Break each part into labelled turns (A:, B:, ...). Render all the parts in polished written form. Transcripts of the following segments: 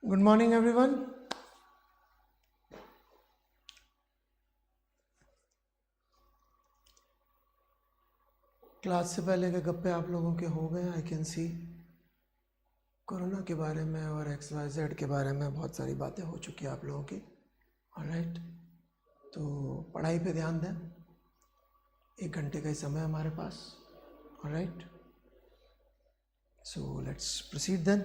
A: Good morning everyone. Class से पहले के गप्पे आप लोगों के हो गए। आई कैन सी कोरोना के बारे में और XYZ के बारे में बहुत सारी बातें हो चुकी हैं आप लोगों की। ऑलराइट, तो पढ़ाई पे ध्यान दें। 1 घंटे का ही समय हमारे पास। Alright, so let's proceed then.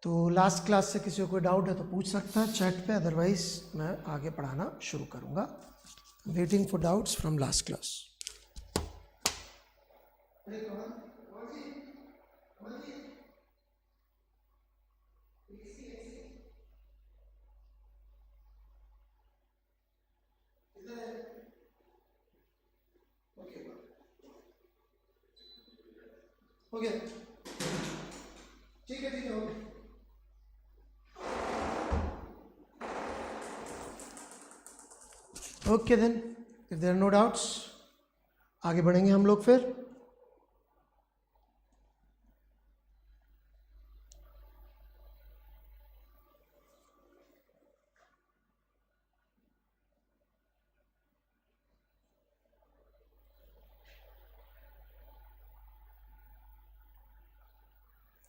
A: तो लास्ट क्लास से किसी को कोई डाउट है तो पूछ सकता है चैट पे, अदरवाइज मैं आगे पढ़ाना शुरू करूंगा। Waiting for doubts from last class. Okay, ठीक है okay. Okay then, if there are no doubts आगे बढ़ेंगे हम लोग फिर।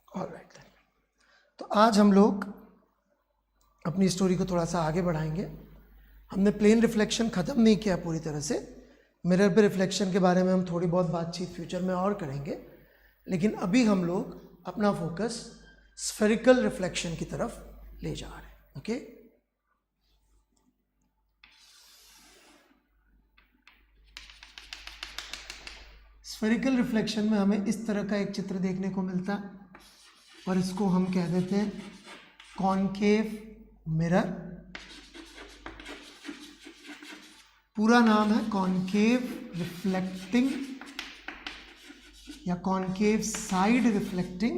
A: ऑलराइट, तो आज हम लोग अपनी स्टोरी को थोड़ा सा आगे बढ़ाएंगे। हमने प्लेन रिफ्लेक्शन ख़त्म नहीं किया पूरी तरह से। मिरर पे रिफ्लेक्शन के बारे में हम थोड़ी बहुत बातचीत फ्यूचर में और करेंगे, लेकिन अभी हम लोग अपना फोकस स्फेरिकल रिफ्लेक्शन की तरफ ले जा रहे हैं। ओके, स्फेरिकल रिफ्लेक्शन में हमें इस तरह का एक चित्र देखने को मिलता है और इसको हम कह देते हैं कॉनकेव मिरर। पूरा नाम है कॉनकेव रिफ्लेक्टिंग या concave side reflecting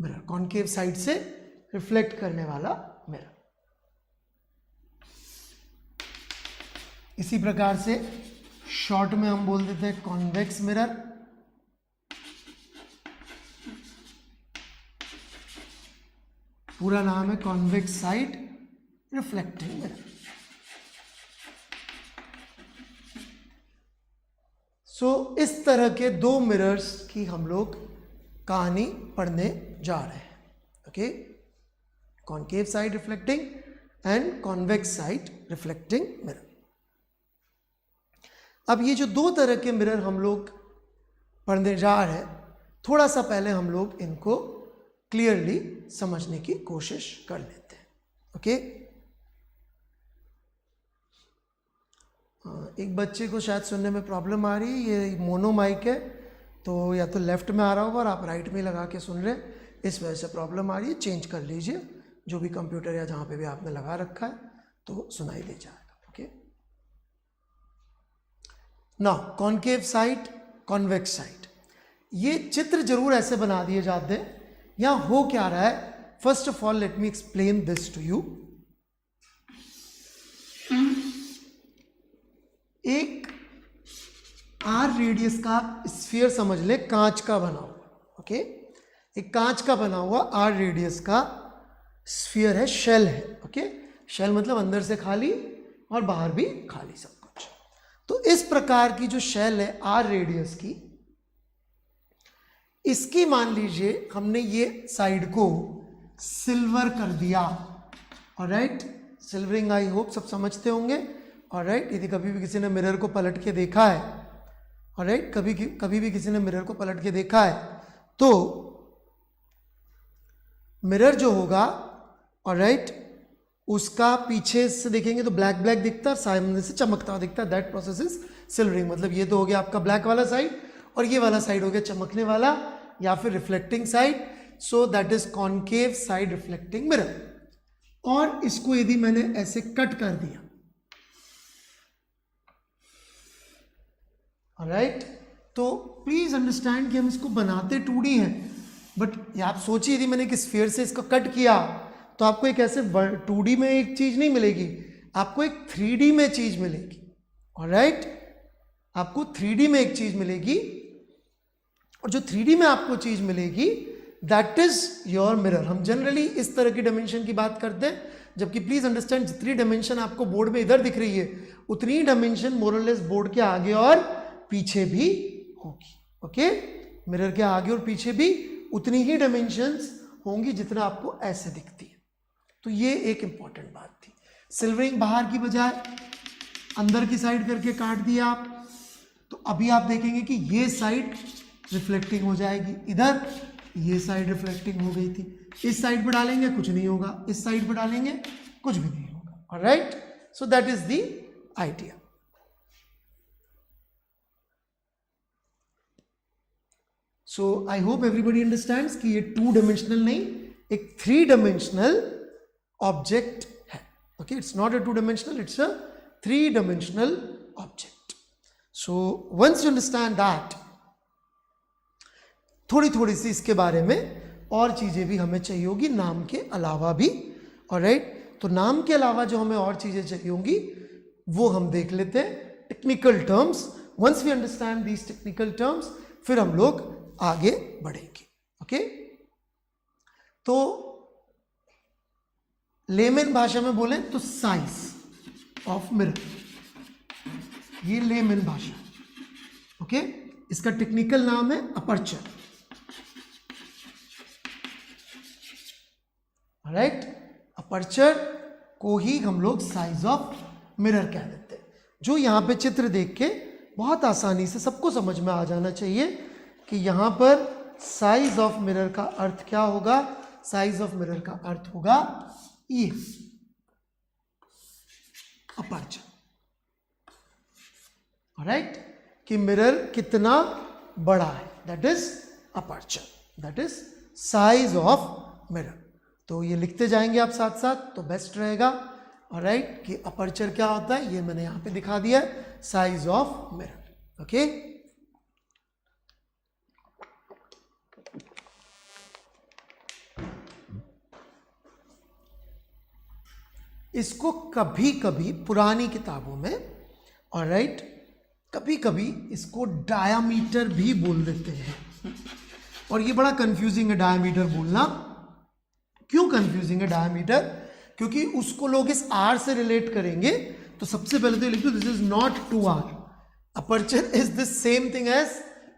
A: mirror. Concave side से रिफ्लेक्ट करने वाला मिरर। इसी प्रकार से शॉर्ट में हम बोल देते हैं कॉन्वेक्स मिरर। पूरा नाम है कॉन्वेक्स साइड रिफ्लेक्टिंग मिरर। सो इस तरह के 2 मिरर्स की हम लोग कहानी पढ़ने जा रहे हैं। Okay, concave side reflecting and convex side reflecting mirror. अब ये जो 2 तरह के मिरर हम लोग पढ़ने जा रहे हैं, थोड़ा सा पहले हम लोग इनको क्लियरली समझने की कोशिश कर लेते हैं। ओके, एक बच्चे को शायद सुनने में प्रॉब्लम आ रही है। ये मोनो माइक है, तो या तो लेफ्ट में आ रहा होगा और आप राइट में लगा के सुन रहे हैं, इस वजह से प्रॉब्लम आ रही है। चेंज कर लीजिए, जो भी कंप्यूटर या जहाँ पे भी आपने लगा रखा है तो सुनाई दे जाएगा। Okay, now concave side, convex side, ये चित्र जरूर ऐसे बना दिए जाते हैं। यहाँ हो क्या रहा है, first of all let me explain this to you. एक आर रेडियस का स्फीयर समझ ले, कांच का बना हुआ। ओके, एक कांच का बना हुआ आर रेडियस का स्फीयर है, शेल है। ओके, शेल मतलब अंदर से खाली और बाहर भी खाली सब कुछ। तो इस प्रकार की जो शेल है आर रेडियस की, इसकी मान लीजिए हमने ये साइड को सिल्वर कर दिया। ऑलराइट, सिल्वरिंग आई होप सब समझते होंगे। ऑलराइट, यदि कभी भी किसी ने मिरर को पलट के देखा है, ऑलराइट, कभी भी किसी ने मिरर को पलट के देखा है, तो मिरर जो होगा, ऑलराइट, उसका पीछे से देखेंगे तो ब्लैक ब्लैक दिखता है, सामने से चमकता हुआ दिखता है। That process is silvering. मतलब ये तो हो गया आपका ब्लैक वाला साइड और ये वाला साइड हो गया चमकने वाला या फिर reflecting side. So that is concave side reflecting mirror. और इसको यदि मैंने ऐसे कट कर दिया, ऑलराइट, तो प्लीज अंडरस्टैंड कि हम इसको बनाते 2D हैं, बट आप सोचिए यदि मैंने एक स्फीयर से इसको कट किया तो आपको एक ऐसे 2D में एक चीज नहीं मिलेगी, आपको एक 3D में चीज मिलेगी। ऑलराइट, आपको 3D में एक चीज मिलेगी और जो 3D में आपको चीज मिलेगी दैट इज योर मिरर। हम जनरली इस तरह की डायमेंशन की बात करते हैं, जबकि प्लीज अंडरस्टैंड जितनी डायमेंशन आपको बोर्ड में इधर दिख रही है उतनी डायमेंशन मोर और लेस बोर्ड के आगे और पीछे भी होगी। ओके, मिरर के आगे और पीछे भी उतनी ही डायमेंशंस होंगी जितना आपको ऐसे दिखती है। तो ये एक इंपॉर्टेंट बात थी। सिल्वरिंग बाहर की बजाय अंदर की साइड करके काट दिया आप, तो अभी आप देखेंगे कि ये साइड रिफ्लेक्टिंग हो जाएगी, इधर ये साइड रिफ्लेक्टिंग हो गई थी। इस साइड पे डालेंगे कुछ नहीं होगा, इस साइड पे डालेंगे कुछ भी नहीं होगा। Alright, so that is the idea. So I hope everybody understands कि ये 2 डायमेंशनल नहीं, एक 3 डायमेंशनल ऑब्जेक्ट है। Okay, it's not a 2 dimensional, it's a 3 dimensional object. So once you understand that, थोड़ी थोड़ी सी इसके बारे में और चीजें भी हमें चाहिए होगी नाम के अलावा भी। ऑलराइट, तो नाम के अलावा जो हमें और चीजें चाहिए होंगी वो हम देख लेते हैं, technical terms. Once we understand these technical terms, फिर हम लोग आगे बढ़ेंगे। ओके, तो लेमन भाषा में बोले तो साइज ऑफ मिरर, ये लेमन भाषा। ओके, इसका टेक्निकल नाम है अपर्चर। राइट, अपर्चर को ही हम लोग साइज ऑफ मिरर कह देते हैं। जो यहाँ पे चित्र देख के बहुत आसानी से सबको समझ में आ जाना चाहिए कि यहाँ पर साइज ऑफ मिरर का अर्थ क्या होगा। साइज ऑफ मिरर का अर्थ होगा ये अपर्चर। राइट, कि मिरर कितना बड़ा है, that is aperture, that is size of mirror. तो ये लिखते जाएंगे आप साथ साथ तो बेस्ट रहेगा। ऑलराइट, कि अपर्चर क्या होता है ये मैंने यहां पे दिखा दिया, साइज ऑफ मिरर। ओके, इसको कभी कभी पुरानी किताबों में, ऑलराइट, कभी कभी इसको डायामीटर भी बोल देते हैं। और ये बड़ा कंफ्यूजिंग है डायामीटर बोलना। क्यों कंफ्यूजिंग है डायामीटर? क्योंकि उसको लोग इस आर से रिलेट करेंगे। तो सबसे पहले तो लिख दो this is not 2r, aperture is the same thing as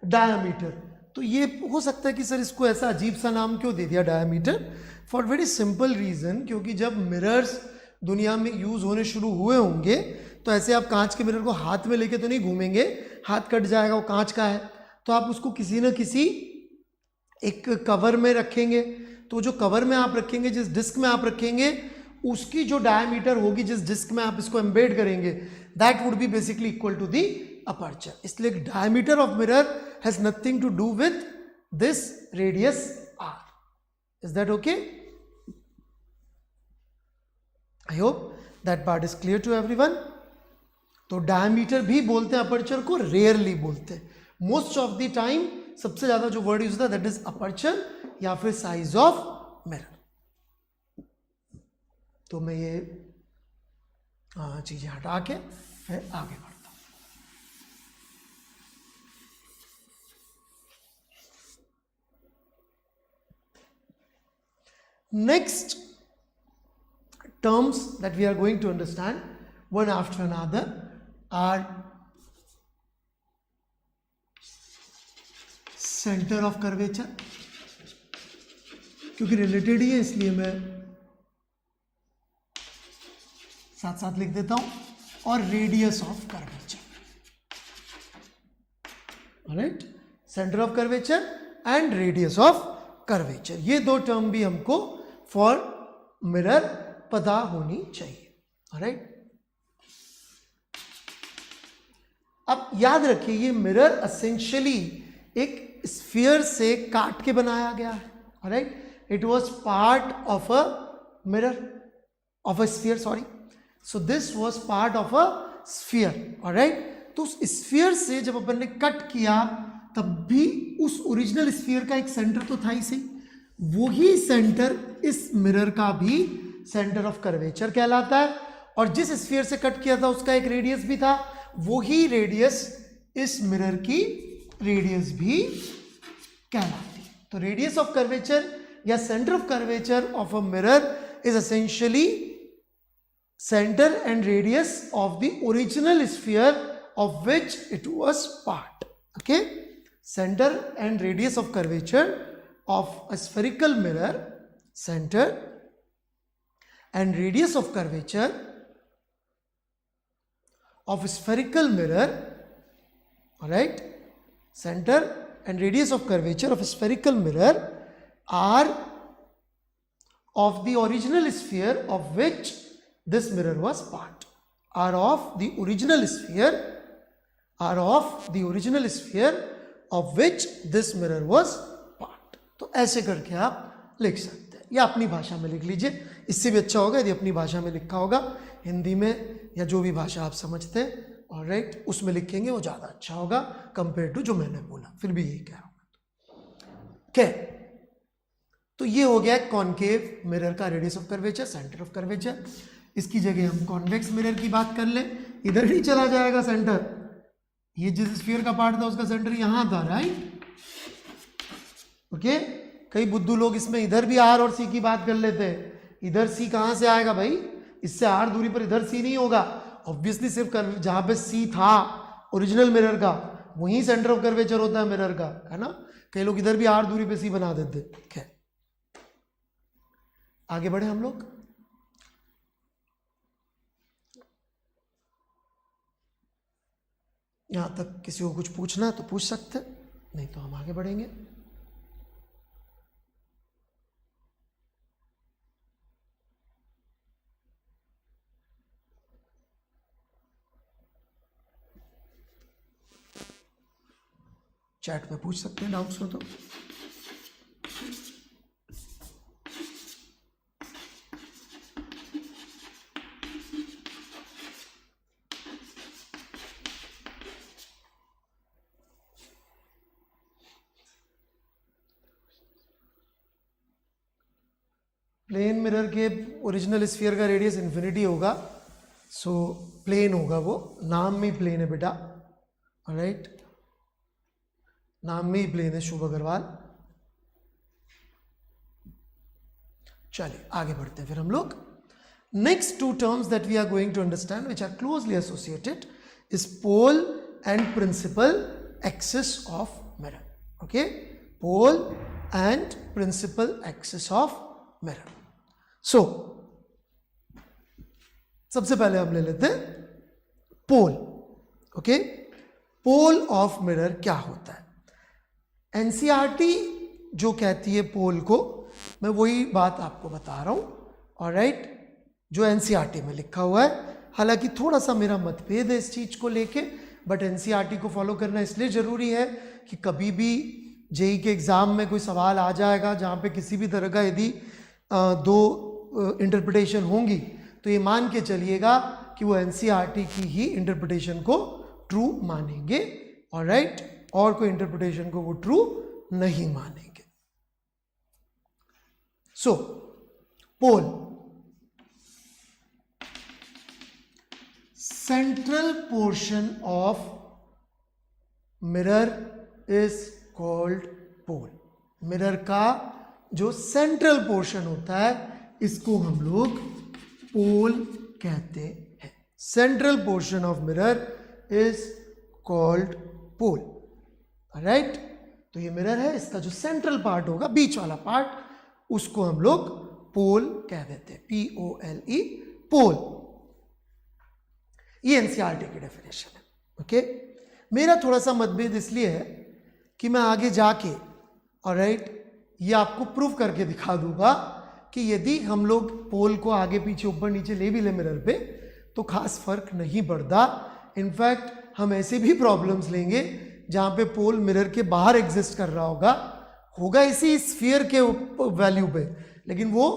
A: diameter. तो ये हो सकता है कि सर इसको ऐसा अजीब सा नाम क्यों दे दिया diameter? For very simple reason, क्योंकि जब मिरर्स दुनिया में यूज होने शुरू हुए होंगे तो ऐसे आप कांच के मिरर को हाथ में लेके तो नहीं घूमेंगे, हाथ कट जाएगा, वो कांच का है। तो आप उसको किसी न किसी एक कवर में रखेंगे। तो जो कवर में आप रखेंगे, जिस डिस्क में आप रखेंगे, उसकी जो डायमीटर होगी, जिस डिस्क में आप इसको एम्बेड करेंगे, that would be basically equal to the aperture. इसलिए diameter of mirror has nothing to do with this radius r. Is that okay? I hope that part is clear to everyone. तो diameter भी बोलते हैं aperture को, rarely बोलते हैं। Most of the time सबसे ज्यादा जो वर्ड यूज होता है दैट इज अपर्चर या फिर साइज ऑफ मिरर। तो मैं ये चीजें हटा के फिर आगे बढ़ता हूं। Next terms that we are going to understand one after another are center of curvature, क्योंकि रिलेटेड ही है इसलिए मैं साथ साथ लिख देता हूं, और radius of curvature. Alright, centre of curvature and radius of curvature, ये दो टर्म भी हमको फॉर मिरर पता होनी चाहिए। ऑलराइट, अब याद रखिए ये मिरर एसेंशियली एक स्फीयर से काट के बनाया गया है। Alright, it was part of a mirror, of a sphere, sorry. So this was part of a sphere. Alright, तो उस स्फीयर से जब अपन ने कट किया तब भी उस ओरिजिनल स्फीयर का एक सेंटर तो था ही सही। वही सेंटर इस मिरर का भी सेंटर ऑफ कर्वेचर कहलाता है, और जिस स्फीयर से कट किया था उसका एक रेडियस भी था, वही रेडियस इस मिरर की रेडियस भी कहलाती है। तो रेडियस ऑफ कर्वेचर या centre of curvature of a mirror is essentially centre and radius of the original sphere of which it was part. Okay, centre and radius of curvature of a spherical mirror, centre and radius of curvature of spherical mirror, all right, center and radius of curvature of a spherical mirror are of the original sphere of which this mirror was part, are of the original sphere, are of the original sphere of which this mirror was part. तो ऐसे करके आप लिख सकते हैं, या अपनी भाषा में लिख लीजिए, इससे भी अच्छा होगा यदि अपनी भाषा में लिखा होगा, हिंदी में या जो भी भाषा आप समझते हैं, ऑलराइट, उसमें लिखेंगे वो ज़्यादा अच्छा होगा कंपेयर टू जो मैंने बोला, फिर भी यही कह रहा हूँ. क्या, तो ये हो गया कॉनकेव मिरर का radius of curvature, centre of curvature. इसकी जगह हम कॉन्वेक्स मिरर की बात कर लें. इधर ही चला जाएगा सेंटर, ये जिस स्फीयर का पार्ट था उसका सेंटर यहाँ था, राइट. ओके, कई बुद्धू लोग इसमें इधर भी आर और सी की बात कर लेते हैं. इधर सी कहां से आएगा भाई, इससे आर दूरी पर इधर सी नहीं होगा. ऑब्वियसली सिर्फ जहां पे सी था ओरिजिनल मिरर का, वहीं सेंटर ऑफ कर्वेचर होता है मिरर का, है ना. कई लोग इधर भी आर दूरी पे सी बना देते. ठीक, आगे बढ़े हम लोग. यहां तक किसी को कुछ पूछना है तो पूछ सकते, नहीं तो हम आगे बढ़ेंगे. चैट में पूछ सकते हैं डाउट्स हो तो. प्लेन मिरर के ओरिजिनल स्फीयर का रेडियस इन्फिनिटी होगा, सो प्लेन होगा वो, नाम में ही प्लेन है बेटा, ऑलराइट, नाम में ही प्लेन है शुभ अग्रवाल. चलिए आगे बढ़ते हैं फिर हम लोग. Next two terms that we are going to understand which are closely associated is pole and principal axis of mirror. Okay, pole and principal axis of mirror. So सबसे पहले हम ले लेते हैं pole. Okay, pole of mirror क्या होता है. NCERT जो कहती है पोल को, मैं वही बात आपको बता रहा हूं, ऑलराइट, जो एनसीईआरटी में लिखा हुआ है. हालांकि थोड़ा सा मेरा मतभेद है इस चीज को लेके, बट एनसीईआरटी को फॉलो करना इसलिए जरूरी है कि कभी भी जेईई के एग्जाम में कोई सवाल आ जाएगा जहां पे किसी भी तरह का यदि दो इंटरप्रिटेशन होंगी, तो ये मान के चलिएगा कि वो एनसीईआरटी की ही इंटरप्रिटेशन को ट्रू मानेंगे, ऑलराइट, और कोई इंटरप्रिटेशन को वो ट्रू नहीं मानेंगे. So pole, central portion of mirror is called pole. Mirror का जो सेंट्रल पोर्शन होता है इसको हम लोग पोल कहते हैं. Central portion of mirror is called pole, right. तो ये मिरर है, इसका जो सेंट्रल पार्ट होगा, बीच वाला पार्ट, उसको हम लोग पोल कह देते हैं, POLE, पोल. ये एनसीईआरटी की डेफिनेशन है. ओके, मेरा थोड़ा सा मतभेद इसलिए है कि मैं आगे जाके, ऑलराइट, ये आपको प्रूव करके दिखा दूंगा कि यदि हम लोग पोल को आगे पीछे ऊपर नीचे ले भी ले मिरर पे तो खास फर्क नहीं पड़ता. इनफैक्ट हम ऐसे भी प्रॉब्लम्स लेंगे जहां पे पोल मिरर के बाहर एग्जिस्ट कर रहा होगा इसी स्फीयर के वैल्यू पे, लेकिन वो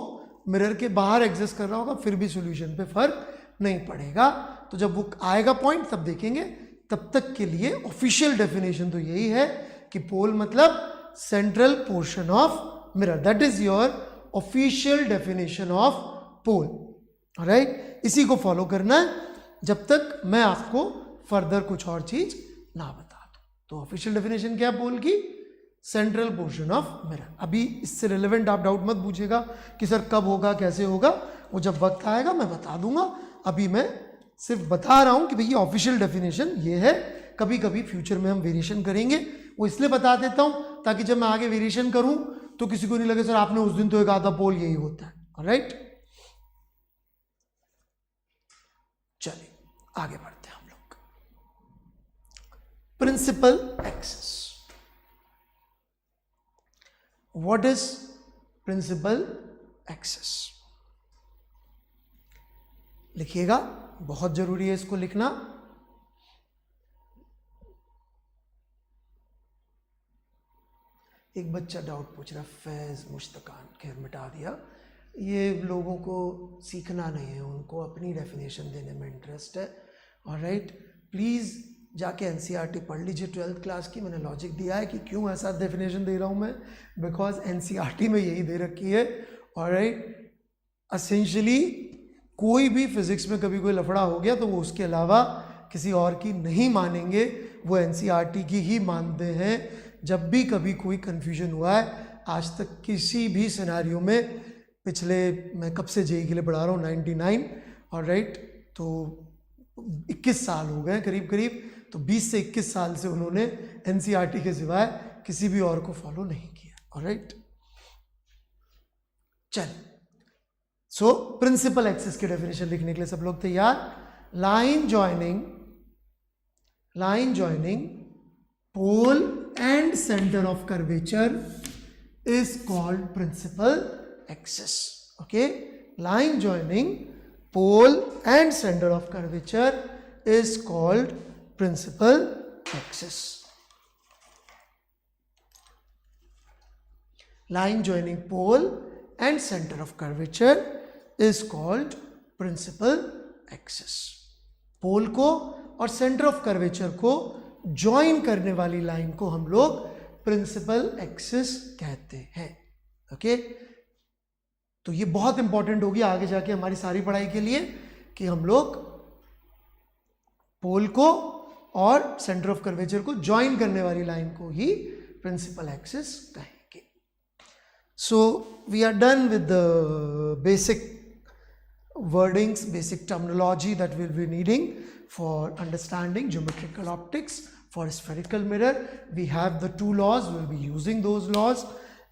A: मिरर के बाहर एग्जिस्ट कर रहा होगा, फिर भी सॉल्यूशन पे फर्क नहीं पड़ेगा. तो जब वो आएगा पॉइंट तब देखेंगे. तब तक के लिए ऑफिशियल डेफिनेशन तो यही है कि पोल मतलब central portion of mirror. That is your official definition of pole, right. इसी को फॉलो करना है जब तक मैं आपको फर्दर कुछ और चीज ना बता दूं. तो ऑफिशियल डेफिनेशन क्या है पोल की? Central portion of mirror. अभी इससे रिलेवेंट आप डाउट मत पूछिएगा कि सर कब होगा, कैसे होगा, वो जब वक्त आएगा मैं बता दूंगा। अभी मैं सिर्फ बता रहा हूं कि भैया ऑफिशियल डेफिनेशन ये है। कभी कभी फ्यूचर में हम वेरिएशन करेंगे, वो इसलिए बता देता हूं ताकि जब मैं आगे वेरिएशन करूं तो किसी को नहीं लगे सर आपने उस दिन तो एक आधा पोल यही होता है। ऑलराइट, चलिए आगे बढ़ते हैं हम लोग। Principal axis, what is principal axis? लिखिएगा, बहुत जरूरी है इसको लिखना। एक बच्चा डाउट पूछ रहा, फैज मुश्तकान, खैर मिटा दिया। ये लोगों को सीखना नहीं है, उनको अपनी डेफिनेशन देने में इंटरेस्ट है। ऑलराइट, प्लीज़ जाके एनसीईआरटी पढ़ लीजिए 12th क्लास की। मैंने लॉजिक दिया है कि क्यों ऐसा डेफिनेशन दे रहा हूँ मैं, बिकॉज एनसीईआरटी में यही दे रखी है। ऑलराइट, एसेंशियली कोई भी फिजिक्स में कभी कोई लफड़ा हो गया तो वो उसके अलावा किसी और की नहीं मानेंगे, वो एनसीईआरटी की ही मानते हैं। जब भी कभी कोई कन्फ्यूजन हुआ है आज तक किसी भी सिनेरियो में, पिछले मैं कब से जेई के लिए पढ़ा रहा हूँ 99, ऑलराइट, तो 21 साल हो गए करीब करीब, तो 20 से 21 साल से उन्होंने एनसीईआरटी के सिवाय किसी भी और को फॉलो नहीं किया। ऑलराइट, चलिए, सो प्रिंसिपल एक्सिस की डेफिनेशन लिखने के लिए सब लोग तैयार? Line joining pole and centre of curvature is called principal axis. Okay, line joining pole and centre of curvature is called principal axis. Line joining pole and centre of curvature is called principal axis. Pole को और centre of curvature को join करने वाली line को हम लोग principal axis कहते हैं। ओके, तो ये बहुत इंपॉर्टेंट होगी आगे जाके हमारी सारी पढ़ाई के लिए कि हम लोग पोल को और सेंटर ऑफ कर्वेचर को ज्वाइन करने वाली लाइन को ही प्रिंसिपल एक्सिस कहेंगे। So we are done with the basic wordings, basic terminology that we'll be needing for understanding geometrical optics. For spherical mirror, we have the two laws, we'll be using those laws,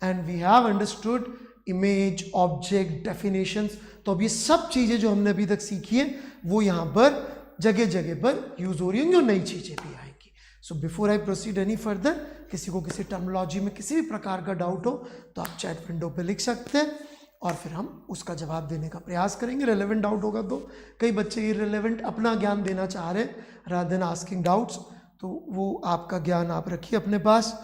A: and we have understood image, object, definitions. तो अब ये सब चीज़ें जो हमने अभी तक सीखी हैं वो यहाँ पर जगह जगह पर यूज हो रही होंगी और नई चीज़ें भी आएंगी। So before I proceed any further, किसी को किसी टर्मिनोलॉजी में किसी भी प्रकार का डाउट हो तो आप चैट विंडो पे लिख सकते हैं और फिर हम उसका जवाब देने का प्रयास करेंगे। रेलेवेंट डाउट होगा तो, कई बच्चे इररिलेवेंट अपना ज्ञान देना चाह रहे हैं रादर देन आस्किंग डाउट्स, तो वो आपका ज्ञान आप रखिए अपने पास।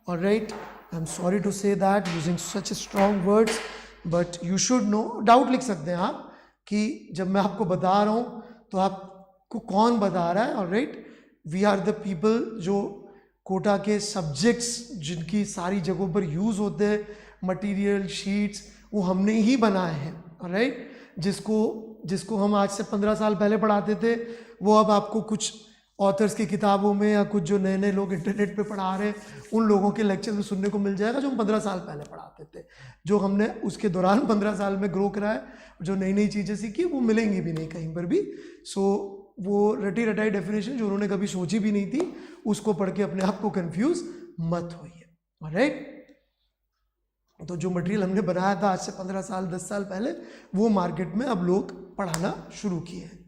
A: Alright, I am sorry to say that using such strong words, but you should know. Doubt लिख सकते हैं आप कि जब मैं आपको बता रहा हूँ तो आपको कौन बता रहा है। Alright, we are the people जो कोटा के सब्जेक्ट्स जिनकी सारी जगहों पर यूज़ होते हैं, मटीरियल शीट्स, वो हमने ही बनाए हैं। ऑलराइट, जिसको हम आज से 15 साल पहले पढ़ाते थे वो अब आपको कुछ ऑथर्स की किताबों में या कुछ जो नए नए लोग इंटरनेट पे पढ़ा रहे हैं उन लोगों के लेक्चर में सुनने को मिल जाएगा जो हम 15 साल पहले पढ़ाते थे। जो हमने उसके दौरान 15 साल में ग्रो करा है, जो नई नई चीज़ें सीखी वो मिलेंगी भी नहीं कहीं पर भी। सो वो रटी रटाई डेफिनेशन जो उन्होंने कभी सोची भी नहीं थी उसको पढ़ के अपने आप को कन्फ्यूज मत होइए। ऑलराइट, तो जो मटेरियल हमने बनाया था आज से 15 साल 10 साल पहले वो मार्केट में अब लोग पढ़ाना शुरू किए हैं।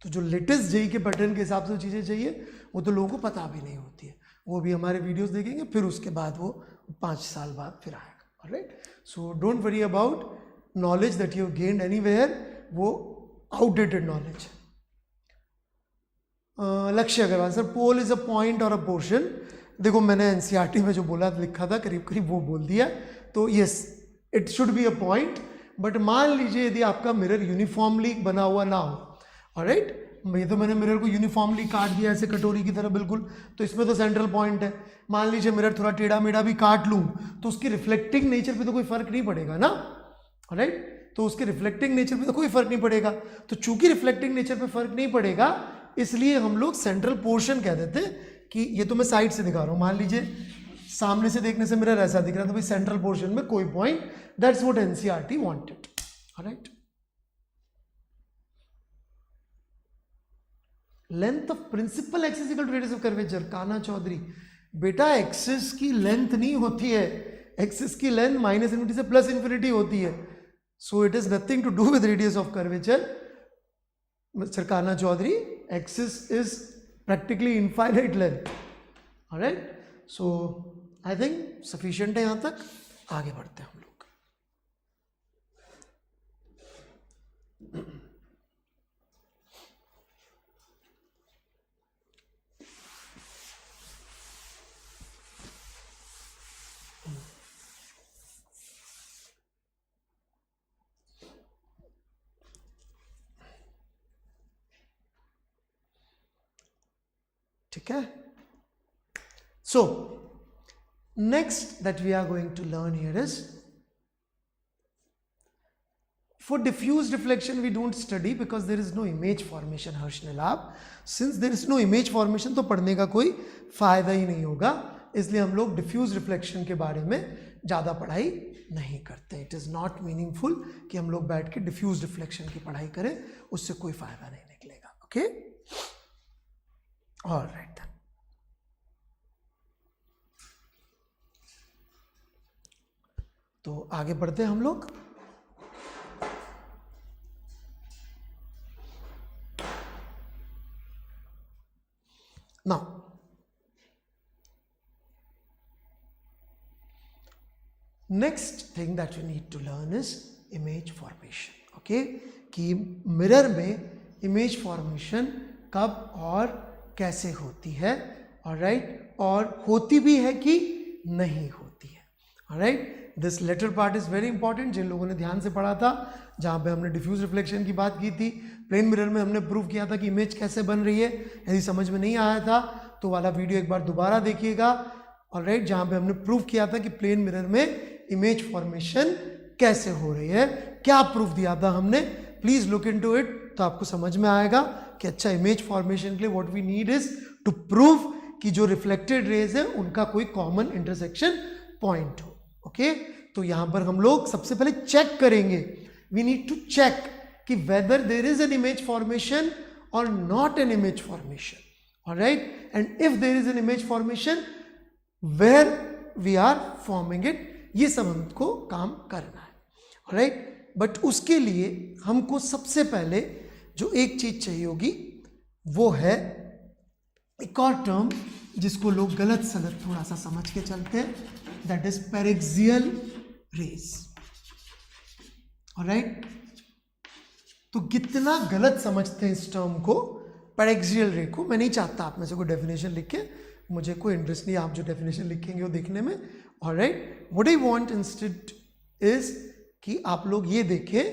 A: तो जो लेटेस्ट जेई के पैटर्न के हिसाब से चीज़ें चाहिए वो तो लोगों को पता भी नहीं होती है, वो भी हमारे वीडियोस देखेंगे फिर उसके बाद वो 5 साल बाद फिर आएगा। Alright, so don't worry about knowledge that you gained anywhere, वो outdated knowledge. Lakshya Agarwal sir, pole is a point और अ पोर्शन। देखो मैंने एनसीईआरटी में जो बोला लिखा था करीब करीब वो बोल दिया, तो yes it should be a point. But मान लीजिए यदि आपका मिरर यूनिफॉर्मली बना हुआ ना हो, ऑलराइट, ये तो मैंने मिरर को यूनिफॉर्मली काट दिया ऐसे कटोरी की तरह बिल्कुल, तो इसमें तो सेंट्रल पॉइंट है। मान लीजिए मिरर थोड़ा टेढ़ा मेढ़ा भी काट लूँ तो उसकी रिफ्लेक्टिंग नेचर पे तो कोई फर्क नहीं पड़ेगा ना। ऑलराइट, तो उसके रिफ्लेक्टिंग नेचर पे तो कोई फर्क नहीं पड़ेगा। तो चूंकि रिफ्लेक्टिंग नेचर पे फर्क नहीं पड़ेगा इसलिए हम लोग सेंट्रल पोर्शन कह देते हैं कि ये तो मैं साइड से दिखा रहा हूँ। मान लीजिए सामने से देखने से मिरर ऐसा दिख रहा था भाई, सेंट्रल पोर्शन में कोई point, that's what NCERT wanted, alright. Length of principal axis equal to radius of curvature, Kanha Chaudhary, बेटा एक्सिस की लेंथ नहीं होती है, एक्सिस की लेंथ माइनस इन्फिनिटी से प्लस इन्फिनिटी होती है, so it is nothing to do with radius of curvature mister Kanha Chaudhary, axis is practically infinite length, alright. So I think sufficient है, यहां तक आगे बढ़ते हैं हम लोग। ठीक है, सो next that we are going to learn here is, for diffuse reflection we don't study because there is no image formation, हर्षनिल आप, since there is no image formation तो पढ़ने का कोई फायदा ही नहीं होगा, इसलिए हम लोग डिफ्यूज रिफ्लेक्शन के बारे में ज़्यादा पढ़ाई नहीं करते। इट इज़ नॉट मीनिंगफुल कि हम लोग बैठ के डिफ्यूज रिफ्लेक्शन की पढ़ाई करें, उससे कोई फायदा नहीं निकलेगा, ओके, ऑलराइट। तो आगे बढ़ते हैं हम लोग। Now next thing that you need to learn is image formation, okay, कि मिरर में इमेज फॉर्मेशन कब और कैसे होती है, ऑलराइट, और होती भी है कि नहीं होती है, alright. This latter part is very important, जिन लोगों ने ध्यान से पढ़ा था, जहाँ पे हमने डिफ्यूज रिफ्लेक्शन की बात की थी, प्लेन मिरर में हमने प्रूव किया था कि इमेज कैसे बन रही है, यदि समझ में नहीं आया था तो वाला वीडियो एक बार दोबारा देखिएगा, ऑलराइट, जहाँ पे हमने प्रूव किया था कि प्लेन मिरर में इमेज फॉर्मेशन कैसे हो रही है, क्या प्रूफ दिया था हमने, प्लीज लुक इनटू इट, तो आपको समझ में आएगा कि अच्छा इमेज फॉर्मेशन के लिए what we need is to prove कि जो रिफ्लेक्टेड रेज है उनका कोई कॉमन इंटरसेक्शन पॉइंट हो, ओके। तो यहां पर हम लोग सबसे पहले चेक करेंगे, वी नीड टू चेक कि whether there is an image formation और not an image formation, alright, and if there is an image formation where we are forming it, ये सब हमको काम करना है, ऑलराइट। बट उसके लिए हमको सबसे पहले जो एक चीज चाहिए होगी वो है एक और टर्म जिसको लोग गलत सलत थोड़ा सा समझ के चलते हैं, that is paraxial rays, alright. तो कितना गलत समझते हैं इस टर्म को, पैरेक्सियल रे को। मैं नहीं चाहता आप में से कोई डेफिनेशन लिखे, मुझे कोई इंटरेस्ट नहीं आप जो डेफिनेशन लिखेंगे वो देखने में, alright. What I want instead is कि आप लोग ये देखें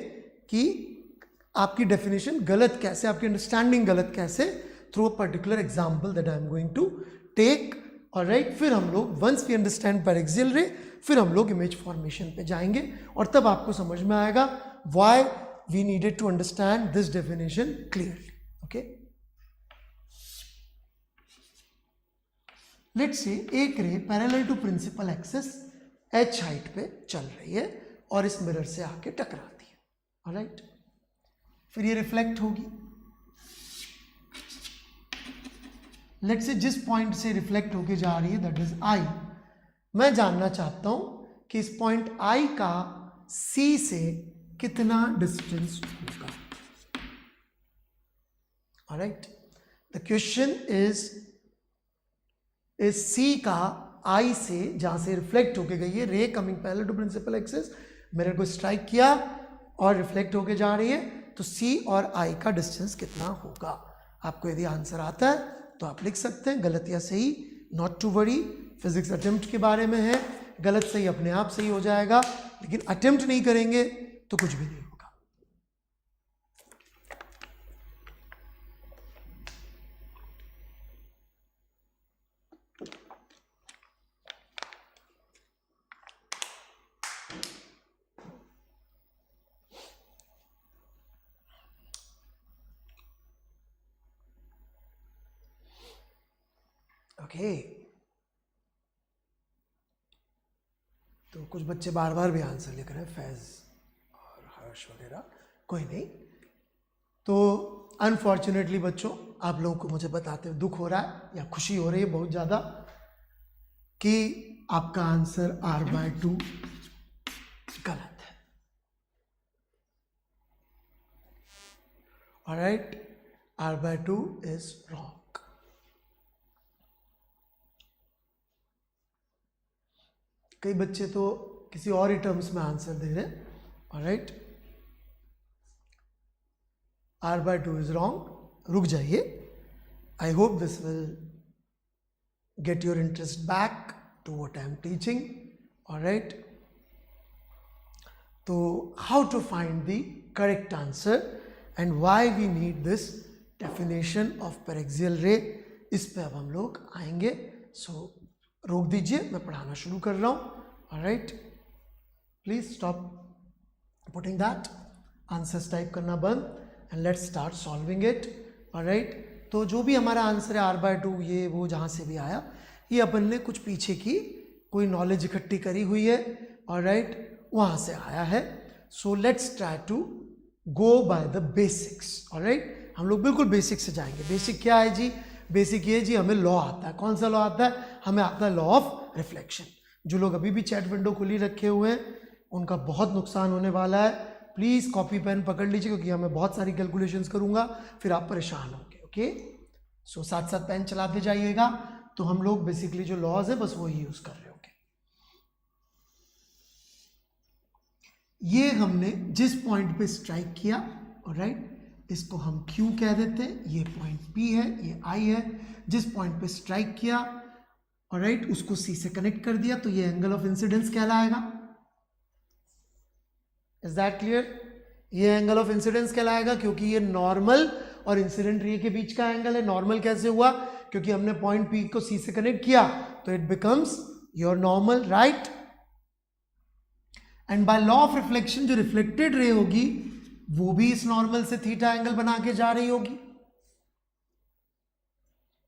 A: कि आपकी डेफिनेशन गलत कैसे, आपकी अंडरस्टैंडिंग गलत कैसे, through a particular example that I am going to take, alright. फिर हम लोग वंस वी अंडरस्टैंड पैरेक्सियल रे, फिर हम लोग इमेज फॉर्मेशन पे जाएंगे और तब आपको समझ में आएगा why we needed to understand this definition clearly, okay. Let's say एक ray parallel to principal axis h height पे चल रही है और इस मिरर से आके टकराती है, ऑलराइट। फिर ये रिफ्लेक्ट होगी, लेट्स से जिस पॉइंट से रिफ्लेक्ट होके जा रही है दैट इज I, मैं जानना चाहता हूं कि इस पॉइंट I का C से कितना डिस्टेंस होगा, alright. The question is C का I से, जहां से रिफ्लेक्ट होके गई है ray coming parallel to principal axis, mirror को स्ट्राइक किया और रिफ्लेक्ट होके जा रही है, तो C और I का डिस्टेंस कितना होगा। आपको यदि आंसर आता है तो आप लिख सकते हैं, गलत या सही not to worry, physics attempt के बारे में है, गलत सही अपने आप सही हो जाएगा, लेकिन अटेम्प्ट नहीं करेंगे तो कुछ भी नहीं होगा। Okay. कुछ बच्चे बार बार भी आंसर लिख रहे हैं, फैज और हर्ष वगैरह, कोई नहीं। तो अनफॉर्चुनेटली बच्चों, आप लोगों को मुझे बताते हुए दुख हो रहा है या खुशी हो रही है बहुत ज़्यादा कि आपका आंसर r/2 गलत है। Alright, r/2 is wrong. कई बच्चे तो किसी और ही टर्म्स में आंसर दे रहे हैं। Alright, r/2 is wrong. रुक जाइए, I hope this will get your interest back to what I am teaching. All right, so how to find the correct answer and why we need this definition of paraxial ray, इस पे अब हम लोग आएंगे। सो रोक दीजिए, मैं पढ़ाना शुरू कर रहा हूँ। All right, please stop putting that, answers type करना बंद and let's start solving it. All right, तो जो भी हमारा आंसर है r/2, ये वो जहाँ से भी आया, ये अपन ने कुछ पीछे की कोई नॉलेज इकट्ठी करी हुई है। ऑलराइट, वहाँ से आया है। So let's try to go by the basics. Alright, हम लोग बिल्कुल बेसिक से जाएंगे। बेसिक क्या है जी? बेसिक ये जी, हमें लॉ आता है। कौन सा लॉ आता है? हमें आता है लॉ ऑफ रिफ्लेक्शन। जो लोग अभी भी चैट विंडो खुली रखे हुए हैं, उनका बहुत नुकसान होने वाला है। प्लीज़ कॉपी पेन पकड़ लीजिए, क्योंकि मैं बहुत सारी कैलकुलेशंस करूंगा, फिर आप परेशान होंगे। ओके, सो साथ साथ पेन चलाते जाइएगा। तो हम लोग बेसिकली जो लॉज है बस वही यूज कर रहे होंगे। ये हमने जिस पॉइंट पे स्ट्राइक किया, ऑलराइट, इसको हम Q कह देते हैं। ये पॉइंट P है, ये I है। जिस पॉइंट पे स्ट्राइक किया, ऑलराइट, उसको C से कनेक्ट कर दिया, तो ये एंगल ऑफ इंसिडेंस कहलाएगा। Is that clear? ये एंगल ऑफ इंसिडेंस कहलाएगा, क्योंकि ये नॉर्मल और इंसिडेंट रे के बीच का एंगल है। नॉर्मल कैसे हुआ? क्योंकि हमने पॉइंट P को C से कनेक्ट किया, तो it becomes your normal, right. And by law of reflection, जो रिफ्लेक्टेड रे होगी वो भी इस नॉर्मल से थीटा एंगल बना के जा रही होगी।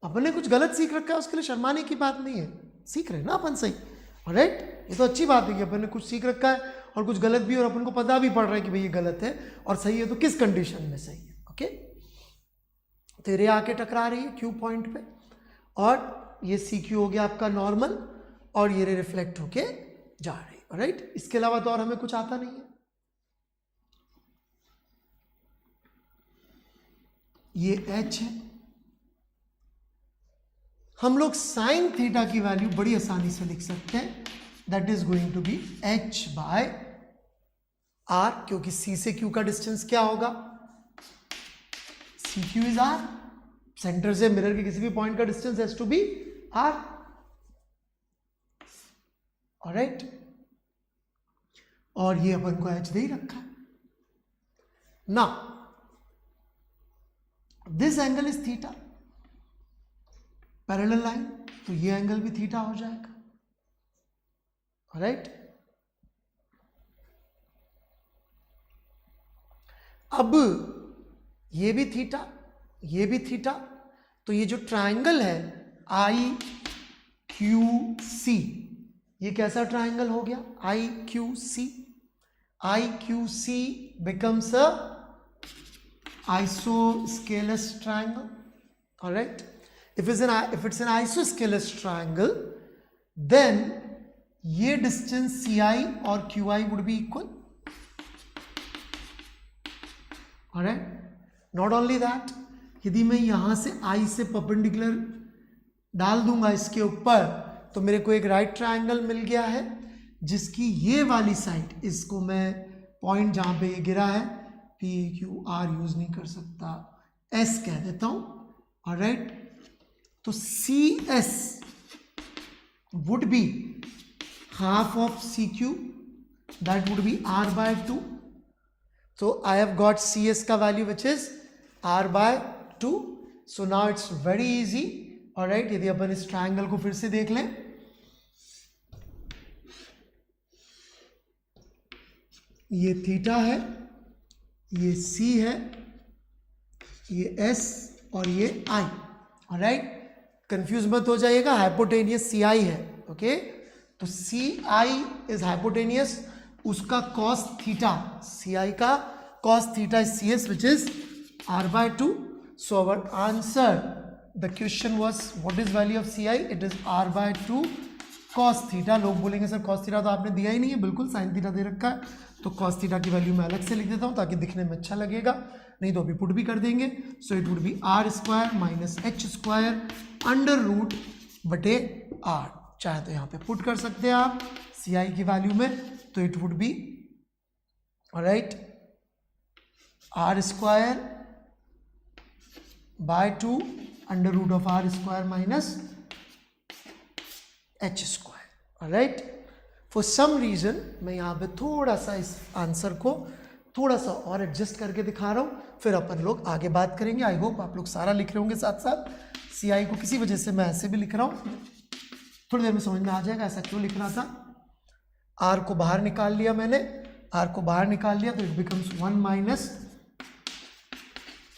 A: अपन ने कुछ गलत सीख रखा है, उसके लिए शर्माने की बात नहीं है। सीख रहे हैं ना अपन सही, ऑलराइट। ये तो अच्छी बात है कि अपन ने कुछ सीख रखा है और कुछ गलत भी, और अपन को पता भी पड़ रहा है कि भाई ये गलत है और सही है, तो किस कंडीशन में सही है। ओके, तो रे आके टकरा रही है Q पॉइंट पे, और ये CQ हो गया आपका नॉर्मल, और ये रे रिफ्लेक्ट होके जा रही है। राइट, इसके अलावा तो और हमें कुछ आता नहीं है। ये H है। हम लोग साइन थीटा की वैल्यू बड़ी आसानी से लिख सकते हैं, that is going to be H/R, क्योंकि C से Q का डिस्टेंस क्या होगा? CQ is R। सेंटर से मिरर के किसी भी पॉइंट का distance has to be R। Alright, और ये अपन को H दे ही रखा है ना। This angle is theta, parallel line, तो ये एंगल भी थीटा हो जाएगा। ऑलराइट, अब ये भी थीटा, ये भी थीटा, तो ये जो ट्रायंगल है IQC, ये कैसा ट्रायंगल हो गया? IQC। IQC becomes a isosceles triangle. All right, if it's an isosceles triangle, then ये distance CI और QI would be equal. All right, not only that, यदि मैं यहां से I से परपेंडिकुलर डाल दूंगा इसके ऊपर, तो मेरे को एक राइट ट्रायंगल मिल गया है, जिसकी ये वाली साइड, इसको मैं पॉइंट जहां पे ये गिरा है PQR यूज नहीं कर सकता, S कह देता हूं। ऑलराइट, तो CS would be half of CQ, that would be R/2. So I have got CS का value which is R/2. So now it's very easy. Alright, यदि अपन इस ट्रायंगल को फिर से देख लें, ये थीटा है, ये C है, ये S और ये I। ऑलराइट, कंफ्यूज मत हो जाइएगा, हाइपोटेनियस CI है। ओके, तो सी आई इज हाइपोटेनियस, उसका कॉस थीटा, सी आई का cos theta is C S which is R by two. So our answer, the question was what is value of C I, it is R by two cos theta. लोग बोलेंगे sir cos theta तो आपने दिया ही नहीं है, बिल्कुल sine theta दे रखा है, तो कॉस थीटा की वैल्यू मैं अलग से लिख देता हूँ ताकि दिखने में अच्छा लगेगा, नहीं तो अभी पुट भी कर देंगे. So it would be R square minus H square under root बटे आर. चाहे तो यहाँ पे पुट कर सकते हैं आप सी आई की वैल्यू में, तो it would be right R square by two under root of R square minus H square. Right, for some reason मैं यहाँ पे थोड़ा सा इस आंसर को थोड़ा सा और एडजस्ट करके दिखा रहा हूँ, फिर अपन लोग आगे बात करेंगे. आई होप आप लोग सारा लिख रहे होंगे साथ साथ. सी आई को किसी वजह से मैं ऐसे भी लिख रहा हूँ, थोड़ी देर में समझ में आ जाएगा ऐसा क्यों लिख रहा था. आर को बाहर निकाल लिया मैंने, आर को बाहर निकाल लिया तो it becomes 1 minus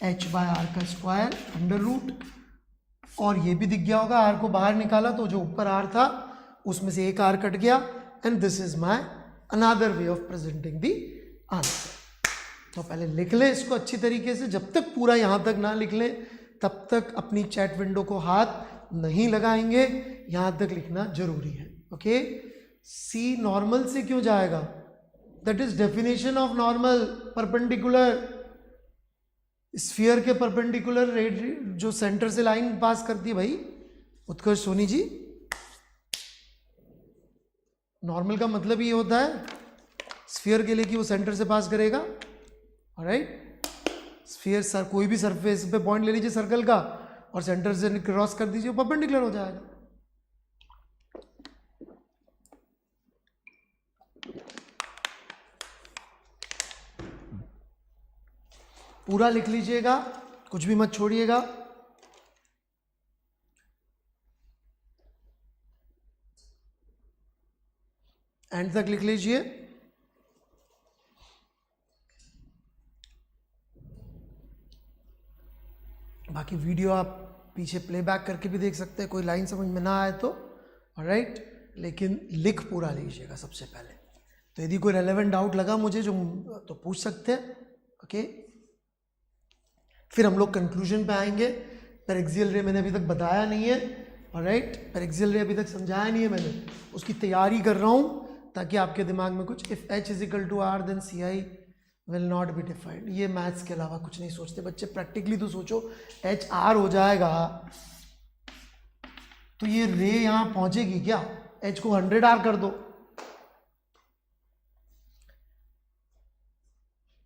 A: H by R का स्क्वायर अंडर रूट. और ये भी दिख गया होगा, आर को बाहर निकाला तो जो ऊपर आर था उसमें से एक आर कट गया, and this is my another way of presenting the answer. तो पहले लिख ले इसको अच्छी तरीके से, जब तक पूरा यहाँ तक ना लिख ले तब तक अपनी चैट विंडो को हाथ नहीं लगाएंगे, यहाँ तक लिखना जरूरी है. ओके, सी नॉर्मल से क्यों जाएगा, that is definition of normal. Perpendicular sphere के परपेंडिकुलर जो सेंटर से लाइन पास करती है भाई उत्कर्ष सोनी जी, नॉर्मल का मतलब ये होता है स्फीयर के लिए कि वो सेंटर से पास करेगा. ऑलराइट, स्फीयर सर कोई भी सरफेस पे पॉइंट ले लीजिए सर्कल का और सेंटर से क्रॉस कर दीजिए, वो परपेंडिकुलर हो जाएगा. पूरा लिख लीजिएगा, कुछ भी मत छोड़िएगा. एंड तक लिख लीजिए. बाकी वीडियो आप पीछे प्लेबैक करके भी देख सकते हैं, कोई लाइन समझ में ना आए तो. ऑलराइट, लेकिन लिख पूरा लीजिएगा सबसे पहले. तो यदि कोई रेलेवेंट डाउट लगा मुझे जो तो पूछ सकते हैं. ओके, फिर हम लोग कंक्लूजन पे आएंगे. पेरिक्सियल रे मैंने अभी तक बताया नहीं है. ऑलराइट, पेरिक्सियल रे अभी तक समझाया नहीं है मैंने, उसकी तैयारी कर रहा हूँ ताकि आपके दिमाग में कुछ if H is equal to R then C I will not be defined. ये मैथ्स के अलावा कुछ नहीं सोचते बच्चे. प्रैक्टिकली तो सोचो, एच आर हो जाएगा तो ये रे यहाँ पहुंचेगी क्या, एच को 100 आर कर दो.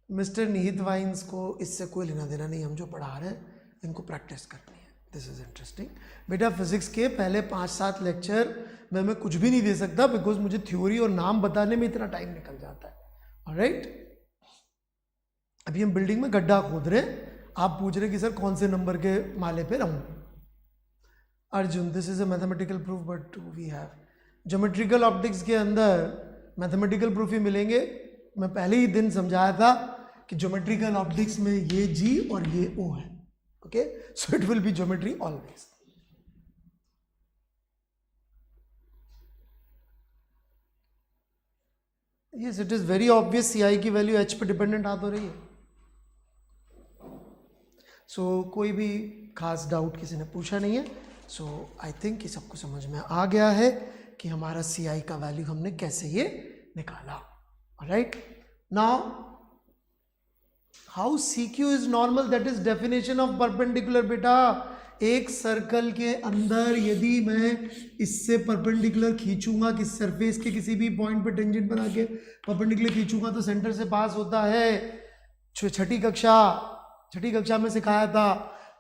A: मिस्टर निहित वाइन्स को इससे कोई लेना देना नहीं, हम जो पढ़ा रहे हैं इनको प्रैक्टिस करनी है. This is interesting. बेटा फिजिक्स के पहले 5-7 लेक्चर में मैं कुछ भी नहीं दे सकता बिकॉज मुझे थ्योरी और नाम बताने में इतना टाइम निकल जाता है. ऑलराइट, अभी हम बिल्डिंग में गड्ढा खोद रहे हैं, आप पूछ रहे कि सर कौन से नंबर के माले पे रहूं. Arjun, this is a mathematical proof but we have geometrical optics के अंदर मैथमेटिकल प्रूफ ही मिलेंगे. मैं पहले ही दिन समझाया था कि ज्योमेट्रिकल ऑप्टिक्स में ये जी और ये ओ है. Okay, so it will be geometry always. Yes, it is very obvious C I की वैल्यू एच पे डिपेंडेंट आ तो रही है. सो कोई भी खास डाउट किसी ने पूछा नहीं है. सो आई थिंक ये सबको समझ में आ गया है कि हमारा सी आई का वैल्यू हमने कैसे ये निकाला. Right, now how C Q is normal, that is definition of perpendicular. बेटा एक सर्कल के अंदर यदि मैं इससे परपेंडिकुलर खींचूंगा, किस सरफेस के किसी भी पॉइंट पे टेंजेंट बना के परपेंडिकुलर खींचूंगा तो सेंटर से पास होता है. छठी कक्षा में सिखाया था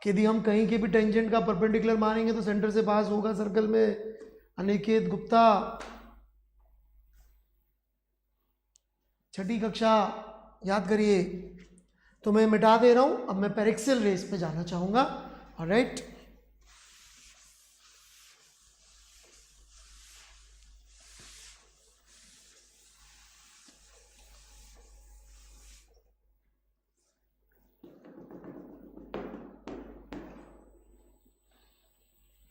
A: कि यदि हम कहीं के भी टेंजेंट का परपेंडिकुलर मानेंगे तो सेंटर से पास होगा सर्कल में. अनिकेत गुप्ता, छठी कक्षा याद करिए. तो मैं मिटा दे रहा हूं, अब मैं पेरिक्सियल रेस पे जाना चाहूंगा. Alright,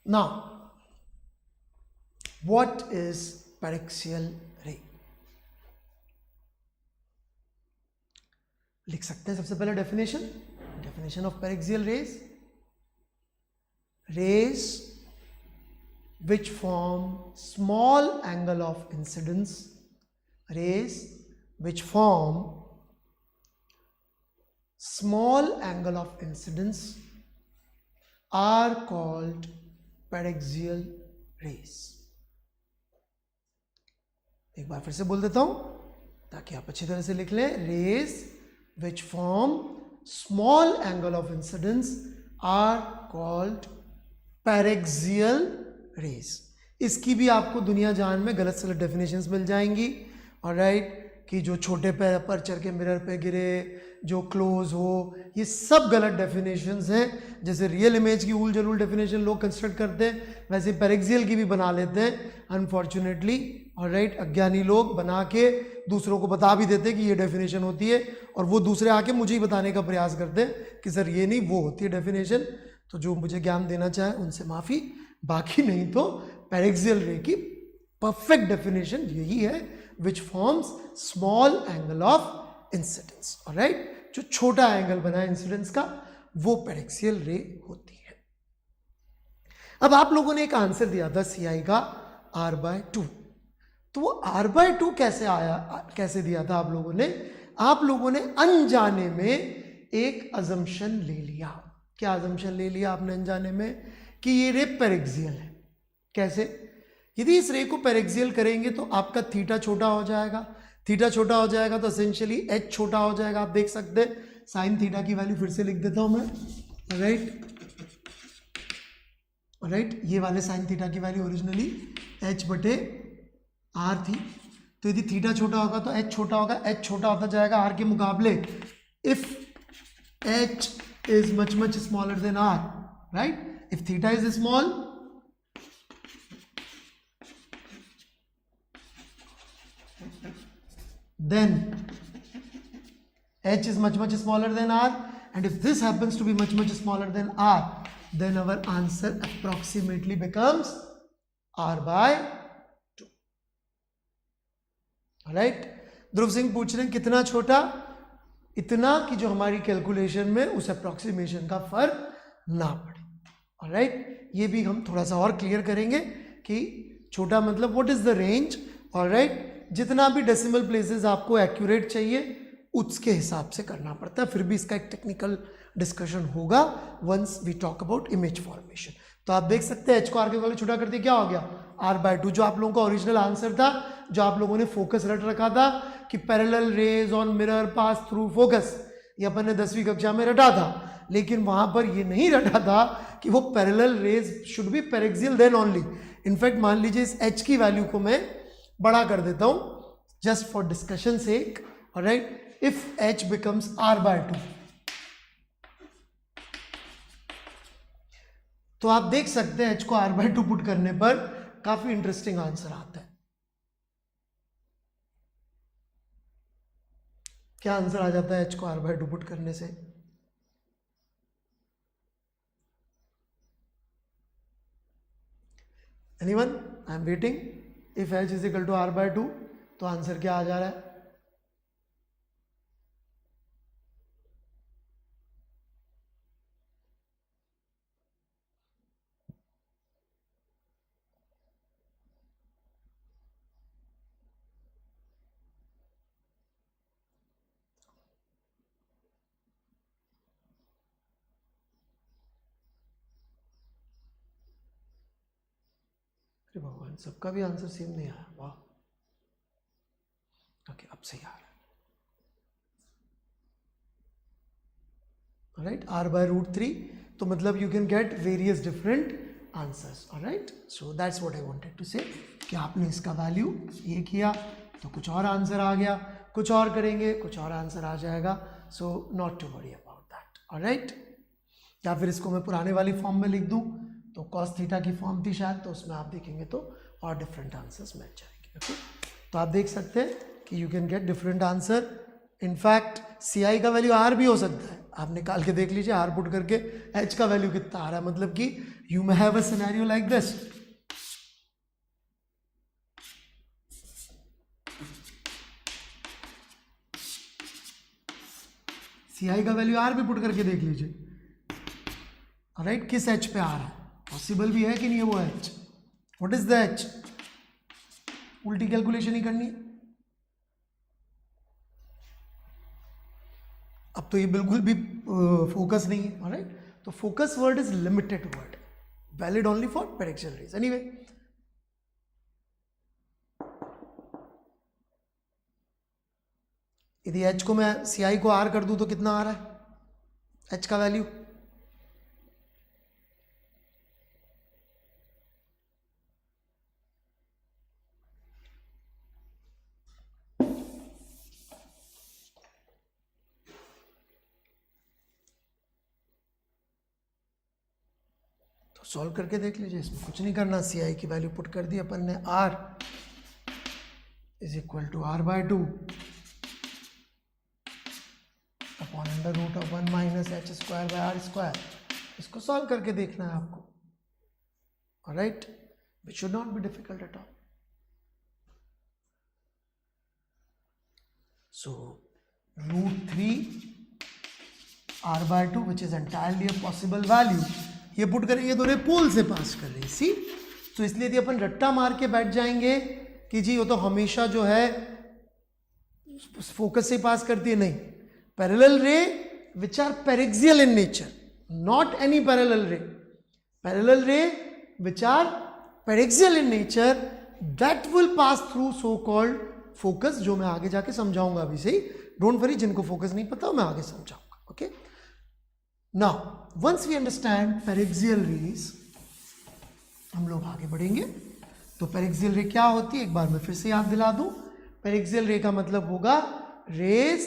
A: now what is paraxial ray. लिख सकते हैं सबसे पहले definition of paraxial rays, rays which form small angle of incidence, rays which form small angle of incidence are called paraxial rays। एक बार फिर से बोल देता हूं ताकि आप अच्छी तरह से लिख लें। Rays which form small angle of incidence are called paraxial rays। इसकी भी आपको दुनिया जान में गलत सलत डेफिनेशंस मिल जाएंगी। ऑलराइट, कि जो छोटे अपर्चर के मिरर पे गिरे, जो क्लोज हो, ये सब गलत डेफिनेशंस हैं। जैसे रियल इमेज की उल जलूल डेफिनेशन लोग कंस्ट्रक्ट करते हैं, वैसे पैरेक्सियल की भी बना लेते हैं अनफॉर्चुनेटली। ऑलराइट, अज्ञानी लोग बना के दूसरों को बता भी देते हैं कि ये डेफिनेशन होती है, और वो दूसरे आके मुझे ही बताने का प्रयास करते हैं कि सर ये नहीं, वो होती है डेफिनेशन। तो जो मुझे ज्ञान देना चाहे उनसे माफ़ी, बाकी नहीं तो पैरेक्सियल रे की परफेक्ट डेफिनेशन यही है, which forms small angle of incidence. Alright, जो छोटा एंगल बना है इंसिडेंस का, वो पैरेक्सियल रे होती है। अब आप लोगों ने एक आंसर दिया था CI का R/2, तो वो R/2 कैसे आया, कैसे दिया था आप लोगों ने? आप लोगों ने अनजाने में एक अजम्पशन ले लिया। क्या अजम्पशन ले लिया आपने अनजाने में? कि ये रे पैरेक्सियल है। कैसे? यदि इस रे को पैरेक्सियल करेंगे तो आपका थीटा छोटा हो जाएगा, थीटा छोटा हो जाएगा तो एसेंशियली H छोटा हो जाएगा। आप देख सकते हैं साइन थीटा की वैल्यू फिर से लिख देता हूं मैं। राइट, ये वाले साइन थीटा की वैल्यू ओरिजिनली H/R थी, तो यदि थीटा छोटा होगा तो H छोटा होगा, H छोटा होता जाएगा R के मुकाबले। If H is much smaller than R, right? If theta is small, then H is much smaller than R, and if this happens to be much smaller than R, then our answer approximately becomes R/2। Alright, ध्रुव सिंह पूछ रहे हैं कितना छोटा? इतना कि जो हमारी calculation में उस अप्रोक्सीमेशन का फर्क ना पड़े। ऑलराइट, ये भी हम थोड़ा सा और क्लियर करेंगे कि छोटा मतलब what is the range. Alright, जितना भी डेसिमल प्लेसेस आपको एक्यूरेट चाहिए उसके हिसाब से करना पड़ता है। फिर भी इसका एक टेक्निकल डिस्कशन होगा once we talk about image formation. तो आप देख सकते हैं H को R के वाले छोटा कर दिया, क्या हो गया? R/2। जो आप लोगों का ओरिजिनल आंसर था, जो आप लोगों ने फोकस रट रखा था कि parallel raise on mirror pass through focus, ये अपन ने 10वीं कक्षा में रटा था, लेकिन वहां पर ये नहीं रटा था कि वो parallel rays should be paraxial then only. In fact मान लीजिए इस H की वैल्यू को मैं बड़ा कर देता हूं just for discussion sake. Alright, if H becomes R/2, तो आप देख सकते हैं H को R/2 पुट करने पर काफी इंटरेस्टिंग आंसर आता है। क्या आंसर आ जाता है H को R/2 पुट करने से? Anyone? I am waiting. If H is equal to R/2, तो आंसर क्या आ जा रहा है? भगवान, सबका भी आंसर सेम नहीं आया। वाह, ओके, अब सही आ रहा है। ऑलराइट, R/√3, तो मतलब you can get various different answers. Alright, so that's what I wanted to say कि आपने इसका वैल्यू ये किया तो कुछ और आंसर आ गया, कुछ और करेंगे कुछ और आंसर आ जाएगा। So not to worry about that. Alright, या फिर इसको मैं पुराने वाली फॉर्म में लिख दूं तो cos थीटा की फॉर्म थी शायद, तो उसमें आप देखेंगे तो और डिफरेंट आंसर्स मिल जाएंगे। ओके, तो आप देख सकते हैं कि you can get different answer. In fact CI का वैल्यू R भी हो सकता है। आप निकाल के देख लीजिए, R पुट करके H का वैल्यू कितना आ रहा है। मतलब कि you may have a scenario like this CI का वैल्यू R भी पुट करके देख लीजिए, राइट, किस H पे आ रहा है, पॉसिबल भी है कि नहीं है वो H, what is the H, उल्टी कैलकुलेशन ही करनी है। अब तो ये बिल्कुल भी फोकस नहीं है, राइट, तो focus word is limited word, valid only for paraxial rays. Anyway, यदि H को मैं CI को R कर दूं तो कितना आ रहा है H का वैल्यू, तो सॉल्व करके देख लीजिए, इसमें कुछ नहीं करना, CI की वैल्यू पुट कर दी अपन ने, R is equal to R/2 upon under root of 1 minus H² इसको सॉल्व करके देखना है आपको, alright, which should not be difficult at all. So √3 R/2 which is entirely a possible value, ये पुट करेंगे तो पोल से पास कर रही सी, तो इसलिए यदि अपन रट्टा मार के बैठ जाएंगे कि जी वो तो हमेशा जो है फोकस से पास करती है, नहीं, parallel ray which are paraxial in nature, not any parallel ray, parallel ray which are paraxial in nature, that will pass through so called focus, जो मैं आगे जाके समझाऊंगा अभी से ही, डोंट वरी, जिनको फोकस नहीं पता मैं आगे समझाऊंगा, okay. Now once we understand paraxial rays, हम लोग आगे बढ़ेंगे। तो पेरिक्सियल रे क्या होती है, एक बार मैं फिर से याद दिला दूं, पेरिक्सियल रे का मतलब होगा rays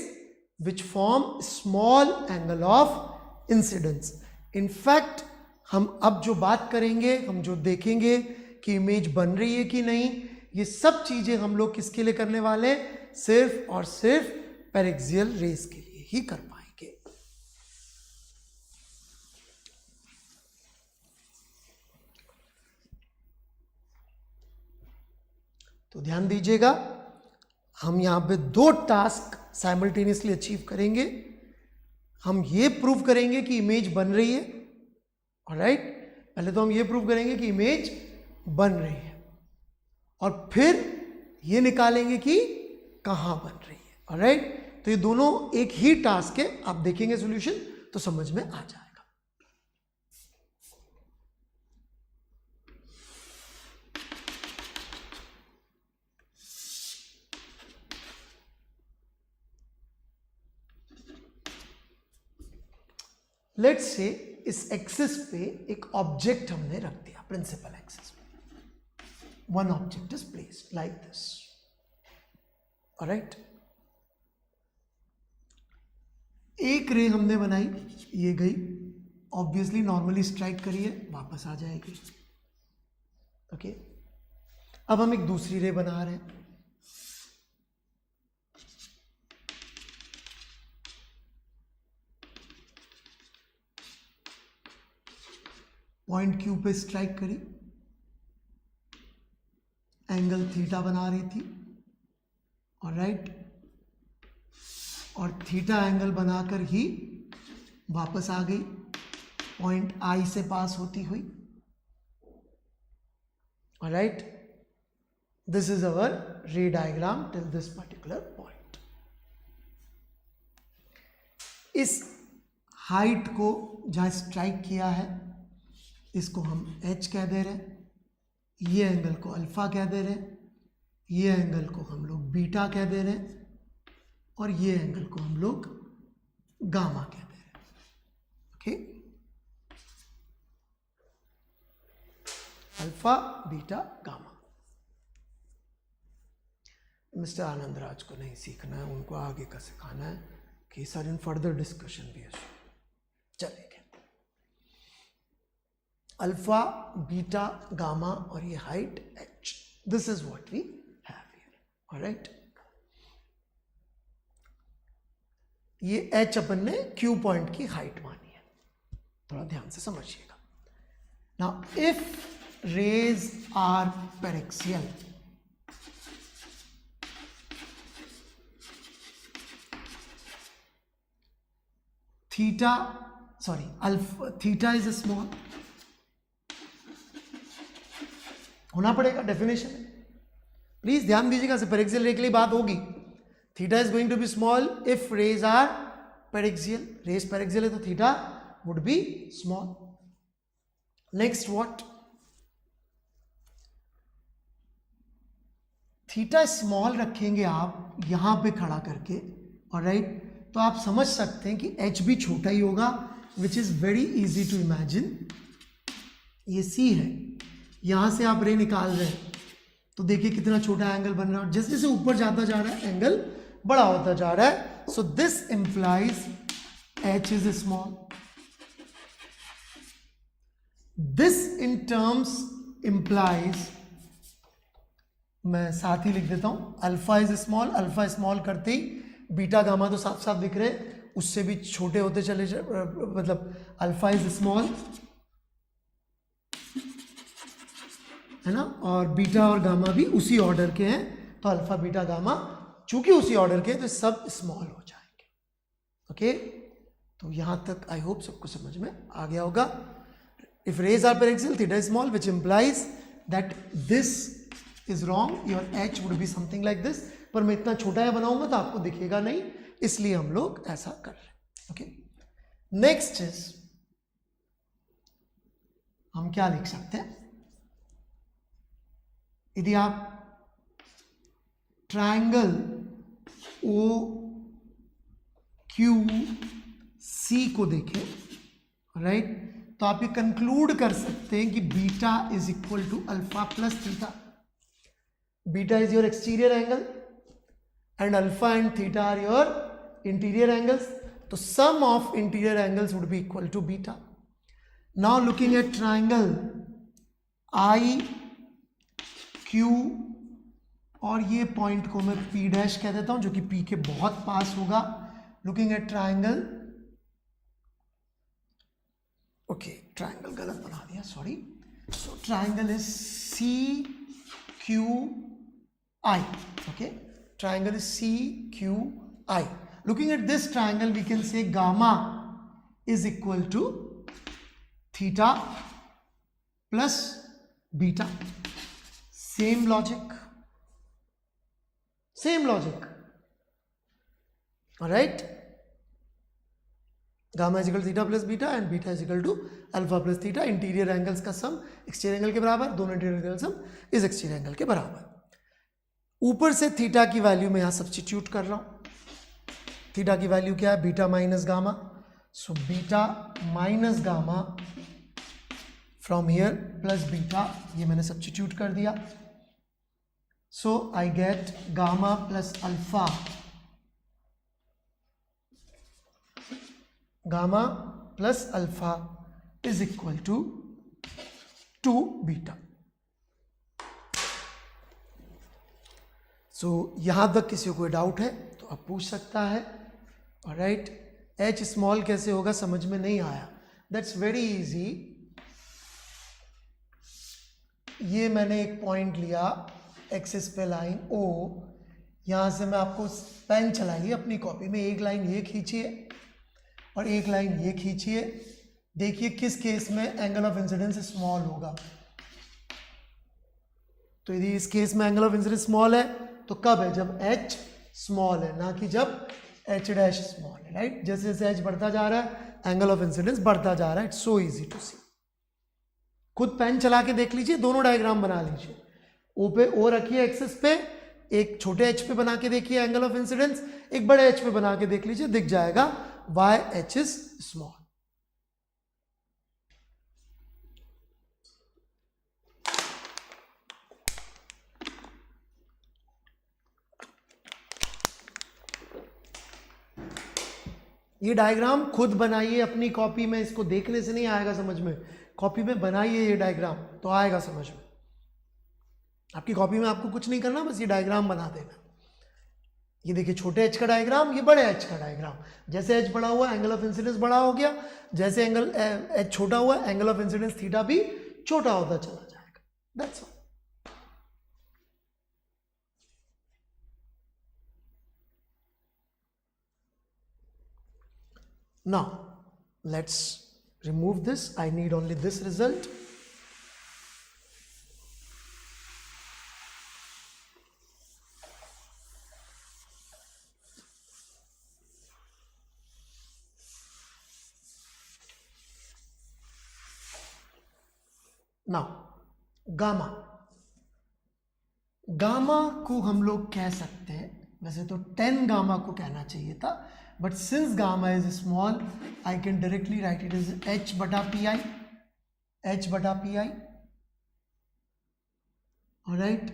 A: which form small angle of incidence. In fact हम अब जो बात करेंगे, हम जो देखेंगे कि इमेज बन रही है कि नहीं, ये सब चीजें हम लोग किसके लिए करने वाले, सिर्फ और सिर्फ पेरिक्सियल रेज के लिए ही कर पाएंगे। तो ध्यान दीजिएगा, हम यहां पे 2 टास्क साइमल्टेनियसली अचीव करेंगे। हम ये प्रूव करेंगे कि इमेज बन रही है, ऑलराइट, पहले तो हम ये प्रूव करेंगे कि इमेज बन रही है, और फिर ये निकालेंगे कि कहां बन रही है, ऑलराइट। तो ये दोनों एक ही टास्क है, आप देखेंगे सॉल्यूशन तो समझ में आ जाएगा। लेट्स से इस एक्सिस पे एक ऑब्जेक्ट हमने रख दिया, प्रिंसिपल एक्सिस पे, one object is placed like this, alright. एक रे हमने बनाई, ये गई, ऑब्वियसली नॉर्मली स्ट्राइक करिए, वापस आ जाएगी, ओके। अब हम एक दूसरी रे बना रहे हैं, पॉइंट क्यू पे स्ट्राइक करी, एंगल थीटा बना रही थी, ऑलराइट, और थीटा एंगल बनाकर ही वापस आ गई, पॉइंट आई से पास होती हुई, ऑलराइट। दिस इज अवर रे diagram till this particular point. इस हाइट को जहां स्ट्राइक किया है, इसको हम h कह दे रहे हैं, ये एंगल को अल्फा कह दे रहे हैं, ये एंगल को हम लोग बीटा कह दे रहे हैं, और ये एंगल को हम लोग गामा कह दे रहे हैं, okay. Alpha, beta, gamma. Mister Anandraj को नहीं सीखना है, उनको आगे का सिखाना है कि सर इन फर्दर डिस्कशन भी है, चलेंगे। अल्फा, बीटा, गामा और ये height h, this is what we have here, alright. ये h अपन ने Q पॉइंट की हाइट मानी है, थोड़ा ध्यान से समझिएगा। Now if rays are paraxial, theta sorry alpha theta is small, होना पड़ेगा डेफिनेशन में, प्लीज ध्यान दीजिएगा, पेरिक्सियल रे के लिए बात होगी। Theta is going to be small if rays are paraxial, rays paraxial है तो theta would be small. Next what, theta small रखेंगे आप यहां पे खड़ा करके, ऑलराइट, तो आप समझ सकते हैं कि एच भी छोटा ही होगा, which is very easy to imagine. ये सी है, यहां से आप रे निकाल रहे हैं तो देखिए कितना छोटा एंगल बन रहा है, जैसे जैसे ऊपर जाता जा रहा है एंगल बड़ा होता जा रहा है। So this implies H is small. This in terms implies, मैं साथ ही लिख देता हूं, alpha is small, alpha small करते ही बीटा गामा तो साफ साफ दिख रहे, उससे भी छोटे होते चले मतलब अल्फा इज स्मॉल, है ना, और बीटा और गामा भी उसी ऑर्डर के हैं, तो अल्फा बीटा गामा चूंकि उसी ऑर्डर के, तो सब स्मॉल हो जाएंगे। ओके, तो यहां तक आई होप सबको समझ में आ गया होगा। If rays are paraxial, theta is small, which implies that this is wrong, your H would be something like this, पर मैं इतना छोटा है बनाऊंगा तो आपको दिखेगा नहीं, इसलिए हम लोग ऐसा कर रहे हैं। ओके, नेक्स्ट इज, हम क्या लिख सकते हैं, यदि आप ट्रायंगल ओ क्यू सी को देखें, राइट, तो आप ये कंक्लूड कर सकते हैं कि beta is equal to alpha plus theta. Beta is your exterior angle and alpha and theta are your interior angles, so sum of interior angles would be equal to beta. Now looking at triangle I Q, और ये point को मैं P dash कह देता हूं जो कि P के बहुत पास होगा। Looking at triangle, okay triangle गलत बना दिया, sorry, so triangle is C Q I, okay, triangle is CQI. Looking at this triangle, we can say gamma is equal to theta plus beta. Same logic. Same logic. All right. Gamma is equal to theta plus beta and beta is equal to alpha plus theta. Interior angles का sum exterior angle के बराबर, दोनों interior angles sum is exterior angle के बराबर। ऊपर से theta की value में यहां सब्स्टिट्यूट कर रहा हूं। थीटा की वैल्यू क्या है, beta minus gamma, so beta minus gamma from here plus beta, ये मैंने सब्स्टिट्यूट कर दिया, so I get gamma plus alpha, gamma plus alpha is equal to 2 beta. सो यहां तक किसी को कोई डाउट है तो आप पूछ सकता है, ऑलराइट। एच स्मॉल कैसे होगा समझ में नहीं आया, दैट्स वेरी इजी। ये मैंने एक पॉइंट लिया एक्सिस पे लाइन ओ, यहां से मैं आपको पेन चलाइए अपनी कॉपी में, एक लाइन ये खींचिए और एक लाइन ये खींचिए, देखिए किस केस में एंगल ऑफ इंसिडेंस स्मॉल होगा। तो यदि इस केस में एंगल ऑफ इंसिडेंस स्मॉल है तो कब है, जब h स्मॉल है, ना कि जब h डैश स्मॉल है, राइट। जैसे जैसे h बढ़ता जा रहा है एंगल ऑफ इंसिडेंस बढ़ता जा रहा है, इट्स सो इजी टू सी। खुद पेन चला के देख लीजिए, दोनों डायग्राम बना लीजिए, ओ पे ओ रखिए एक्सिस पे, एक छोटे h पे बना के देखिए एंगल ऑफ इंसिडेंस, एक बड़े h पे बना के देख लीजिए, दिख जाएगा वाई h इज स्मॉल। ये डायग्राम खुद बनाइए अपनी कॉपी में, इसको देखने से नहीं आएगा समझ में, कॉपी में बनाइए ये डायग्राम तो आएगा समझ में। आपकी कॉपी में आपको कुछ नहीं करना, बस ये डायग्राम बना देना। ये देखिए छोटे h का डायग्राम, ये बड़े h का डायग्राम, जैसे h बड़ा हुआ एंगल ऑफ इंसिडेंस बड़ा हो गया, जैसे एंगल h छोटा हुआ एंगल ऑफ इंसिडेंस थीटा भी छोटा होता चला जाएगा, that's all. Now let's remove this. I need only this result. Now gamma, gamma को हम लोग कह सकते हैं, वैसे तो 10 गामा को कहना चाहिए था, but since gamma is small I can directly write it is h बटा पी आई, h बटा P I. Alright,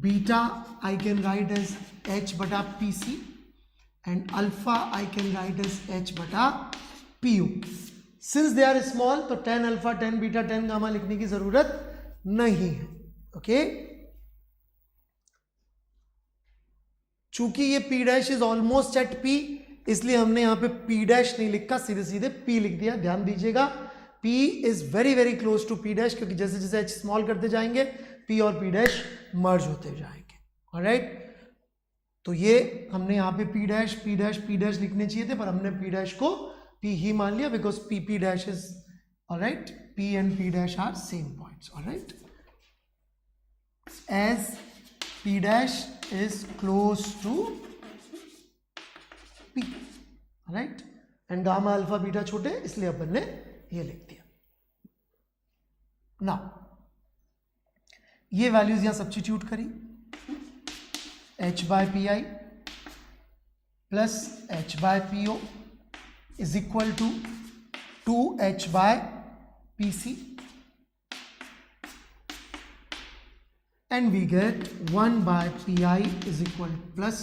A: beta I can write as h बटा P C and alpha I can write as h बटा P U. Since they are small तो 10 alpha 10 beta 10 gamma लिखने की जरूरत नहीं है. ओके, चूंकि ये p dash is almost at p, इसलिए हमने यहां पे p डैश नहीं लिखा, सीधे सीधे p लिख दिया. ध्यान दीजिएगा, p is very very close to p dash, क्योंकि जैसे जैसे h स्मॉल करते जाएंगे p और p डैश मर्ज होते जाएंगे. ऑलराइट, तो ये हमने यहाँ पे p dash p dash p dash लिखने चाहिए थे, पर हमने p डैश को p ही मान लिया, because p dash is alright, p and p dash are same points. Alright, as p dash is close to p, right, and gamma alpha beta छोटे, इसलिए अपन ने ये लिख दिया. नाउ ये वैल्यूज यहां सब्स्टिट्यूट करी, h by P I plus h by P O is equal to 2h by P C, and we get 1 by pi is equal plus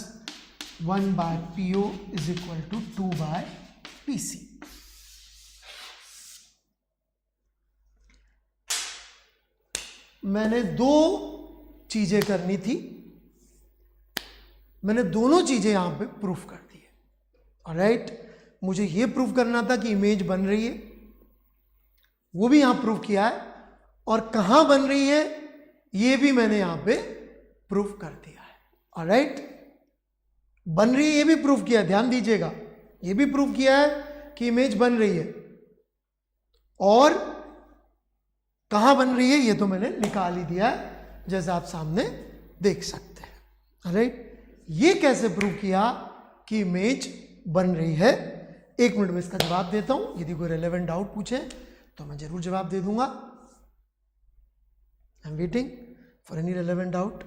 A: 1 by po is equal to 2 by pc. मैंने दो चीजें करनी थी, मैंने दोनों चीजें यहां पे प्रूफ कर दी है. ऑलराइट, मुझे ये प्रूफ करना था कि इमेज बन रही है, वो भी यहां प्रूफ किया है, और कहां बन रही है ये भी मैंने यहां पे प्रूफ कर दिया है. ऑलराइट, बन रही है ये भी प्रूफ किया है. ध्यान दीजिएगा, ये भी प्रूफ किया है कि इमेज बन रही है, और कहां बन रही है ये तो मैंने निकाल ही दिया है, जैसे आप सामने देख सकते हैं. ऑलराइट, ये कैसे प्रूव किया कि इमेज बन रही है? 1 मिनट में इसका जवाब देता हूं. यदि कोई रेलेवेंट डाउट पूछे तो मैं जरूर जवाब दे दूंगा. I'm waiting for any relevant doubt.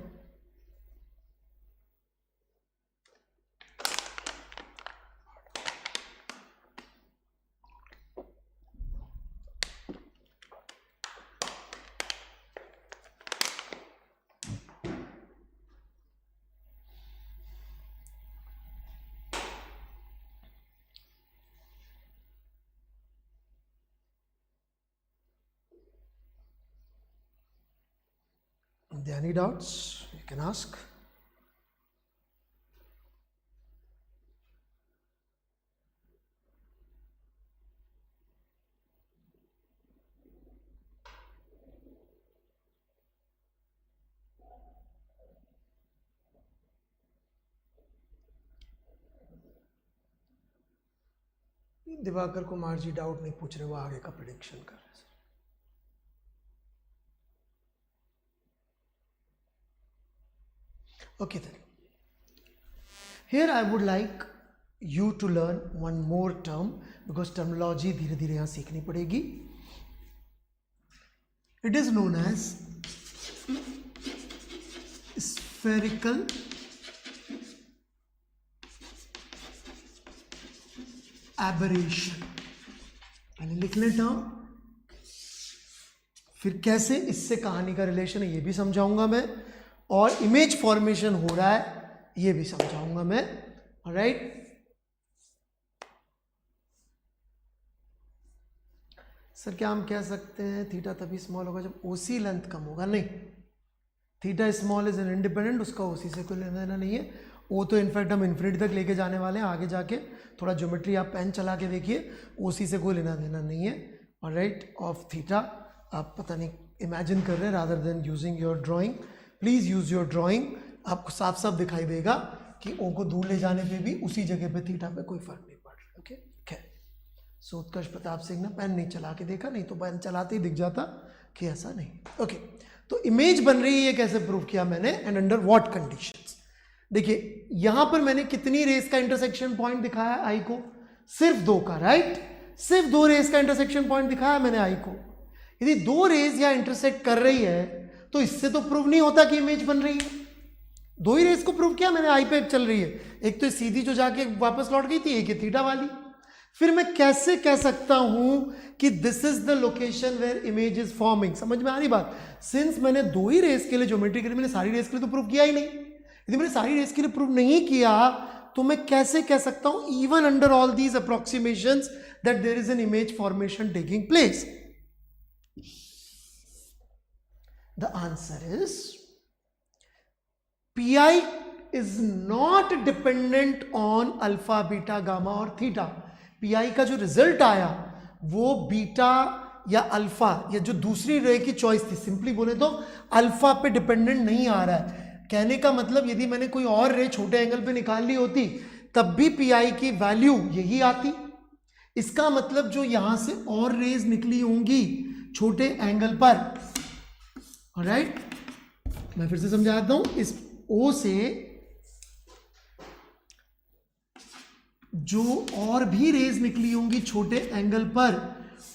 A: If there are any doubts, you can ask. Diwakar Kumar ji doubt नहीं पूछ रहे, वो आगे का प्रेडिक्शन कर रहे हैं. Okay then, here I would like you to learn one more term, because terminology धीरे धीरे यहाँ सीखनी पड़ेगी. It is known as spherical aberration. पहले लिख लें टर्म, फिर कैसे इससे कहानी का रिलेशन है ये भी समझाऊंगा मैं, और इमेज फॉर्मेशन हो रहा है ये भी समझाऊंगा मैं. ऑलराइट, सर क्या हम कह सकते हैं थीटा तभी स्मॉल होगा जब ओसी लेंथ कम होगा? नहीं, theta small is an independent, उसका ओसी से कोई लेना देना नहीं है. वो तो इनफैक्ट हम इन्फिनिटी तक लेके जाने वाले हैं आगे जाके. थोड़ा ज्योमेट्री आप पेन चला के देखिए, ओसी से कोई लेना देना नहीं है. ऑलराइट, ऑफ थीटा आप पता नहीं इमेजिन कर रहे हैं rather than using your drawing. Please use your drawing, आपको साफ साफ दिखाई देगा कि ओ को दूर ले जाने पे भी उसी जगह पे थीटा पे कोई फर्क नहीं पड़ रहा. ओके, खैर सो उत्कर्ष प्रताप सिंह ने पेन नहीं चला के देखा, नहीं तो पेन चलाते ही दिख जाता कि ऐसा नहीं। ओके, तो इमेज बन रही है, कैसे प्रूव किया मैंने, एंड अंडर व्हाट कंडीशंस। देखिए यहां पर मैंने कितनी रेस का इंटरसेक्शन पॉइंट दिखाया आई को, सिर्फ 2 का, राइट, सिर्फ 2 रेस का इंटरसेक्शन पॉइंट दिखाया मैंने आई को। यदि 2 रेस यहां इंटरसेक्ट कर रही है तो इससे तो प्रूव नहीं होता कि इमेज बन रही है। 2 ही रेस को प्रूव किया मैंने, आई पे चल रही है, एक तो सीधी जो जाके वापस लौट गई थी, एक है थीटा वाली। फिर मैं कैसे कह सकता हूं कि this is the location where image is forming? समझ में आ रही बात? सिंस मैंने 2 ही रेस के लिए ज्योमेट्री के लिए, मैंने सारी रेस के लिए तो प्रूव किया ही नहीं। यदि मैंने सारी रेस के लिए प्रूव नहीं किया तो मैं कैसे कह सकता हूं even under all these approximations that there is an image formation taking place? The answer is pi is not dependent on alpha, beta, gamma और थीटा। pi का जो रिजल्ट आया वो बीटा या अल्फा या जो दूसरी रे की चॉइस थी, सिंपली बोले तो अल्फा पे डिपेंडेंट नहीं आ रहा है। कहने का मतलब यदि मैंने कोई और रे छोटे एंगल पे निकाल ली होती तब भी pi की वैल्यू यही आती। इसका मतलब जो यहां से और रेज निकली होंगी छोटे एंगल पर, ऑलराइट, मैं फिर से समझाता हूं, इस O से जो और भी रेज निकली होंगी छोटे एंगल पर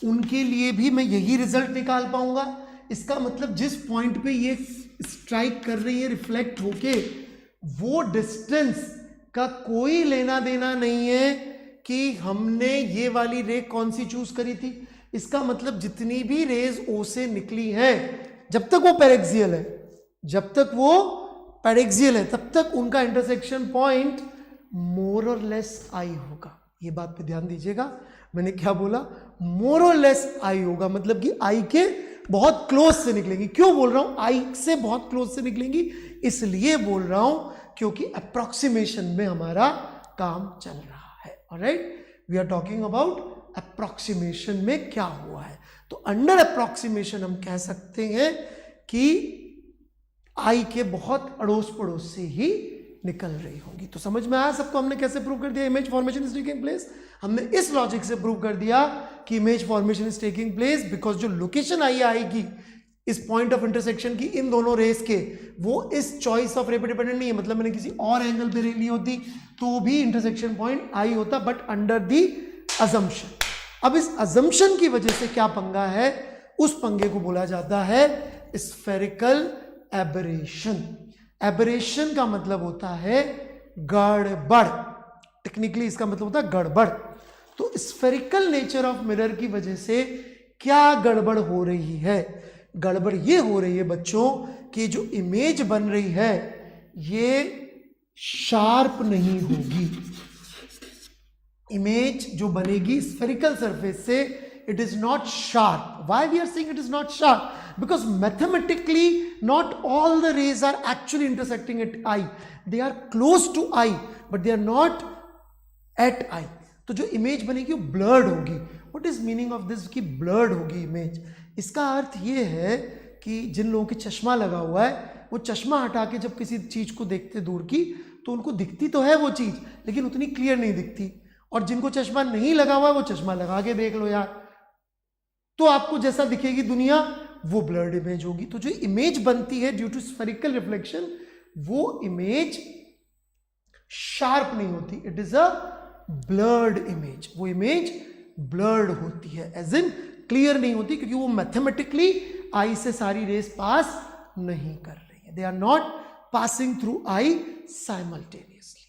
A: उनके लिए भी मैं यही रिजल्ट निकाल पाऊंगा। इसका मतलब जिस पॉइंट पे ये स्ट्राइक कर रही है रिफ्लेक्ट होके, वो डिस्टेंस का कोई लेना देना नहीं है कि हमने ये वाली रे कौन सी चूज करी थी। इसका मतलब जितनी भी रेज O से निकली है, जब तक वो पैरेक्सियल है, जब तक वो पैरेक्सियल है, तब तक उनका इंटरसेक्शन पॉइंट मोर और लेस आई होगा। ये बात पे ध्यान दीजिएगा, मैंने क्या बोला, मोर और लेस आई होगा, मतलब कि आई के बहुत क्लोज से निकलेंगी। क्यों बोल रहा हूं आई से बहुत क्लोज से निकलेंगी? इसलिए बोल रहा हूं क्योंकि अप्रोक्सीमेशन में हमारा काम चल रहा है। Alright, we are talking about approximation में क्या हुआ है। तो अंडर अप्रोक्सीमेशन हम कह सकते हैं कि आई के बहुत अड़ोस पड़ोस से ही निकल रही होंगी। तो समझ में आया सबको हमने कैसे प्रूव कर दिया image formation is taking place? हमने इस लॉजिक से प्रूव कर दिया कि image formation is taking place because जो लोकेशन आई आएगी इस पॉइंट ऑफ इंटरसेक्शन की इन दोनों रेस के, वो इस चॉइस ऑफ रे पे डिपेंडेंट नहीं है। मतलब मैंने किसी और एंगल पे रे ली होती तो भी इंटरसेक्शन पॉइंट आई होता, बट अंडर दी अजम्पशन। अब इस अजम्पशन की वजह से क्या पंगा है, उस पंगे को बोला जाता है स्फेरिकल एबरेशन। एबरेशन का मतलब होता है गड़बड़, टेक्निकली इसका मतलब होता है गड़बड़। तो स्फेरिकल नेचर ऑफ मिरर की वजह से क्या गड़बड़ हो रही है? गड़बड़ ये हो रही है बच्चों कि जो इमेज बन रही है ये शार्प नहीं होगी। इमेज जो बनेगी स्फेरिकल सरफेस से, it is not sharp. Why we are saying it is not sharp? Because mathematically not all the rays are actually intersecting at eye. They are close to eye but they are not at eye. तो जो image बनेगी वो blurred होगी। What is meaning of this कि blurred होगी image? इसका अर्थ ये है कि जिन लोगों के चश्मा लगा हुआ है वो चश्मा हटा के जब किसी चीज को देखते दूर की तो उनको दिखती तो है वो चीज, लेकिन उतनी क्लियर नहीं दिखती। और जिनको चश्मा नहीं लगा हुआ है वो चश्मा लगा के देख लो यार, तो आपको जैसा दिखेगी दुनिया वो ब्लर्ड इमेज होगी। तो जो इमेज बनती है ड्यू टू स्फेरिकल रिफ्लेक्शन, वो इमेज शार्प नहीं होती, it is a blurred image. वो इमेज ब्लर्ड होती है, एज इन क्लियर नहीं होती, क्योंकि वो मैथमेटिकली आई से सारी रेस पास नहीं कर रही है। They are not passing through I simultaneously,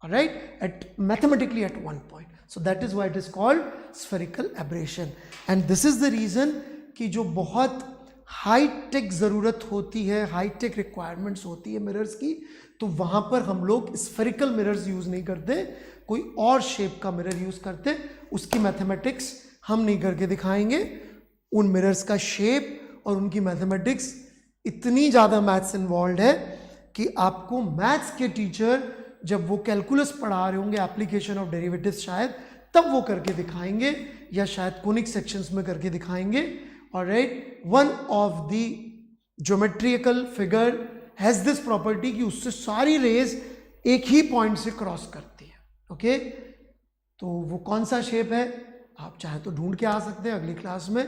A: alright, at mathematically at one point. So that is why it is called spherical aberration, and this is the reason कि जो बहुत हाई टेक ज़रूरत होती है, हाई टेक रिक्वायरमेंट्स होती है mirrors की, तो वहाँ पर हम लोग स्फेरिकल मिरर्स यूज़ नहीं करते, कोई और शेप का मिरर यूज़ करते। उसकी मैथमेटिक्स हम नहीं करके दिखाएंगे। उन मिरर्स का शेप और उनकी मैथमेटिक्स इतनी ज़्यादा मैथ्स इन्वॉल्व है कि आपको मैथ्स के टीचर जब वो कैलकुलस पढ़ा रहे होंगे, एप्लीकेशन ऑफ डेरिवेटिव्स शायद, तब वो करके दिखाएंगे, या शायद कोनिक सेक्शंस में करके दिखाएंगे। Alright, one of the geometrical figure has this property कि उससे सारी रेज एक ही पॉइंट से क्रॉस करती है। ओके, तो वो कौन सा शेप है? आप चाहे तो ढूंढ के आ सकते हैं अगली क्लास में।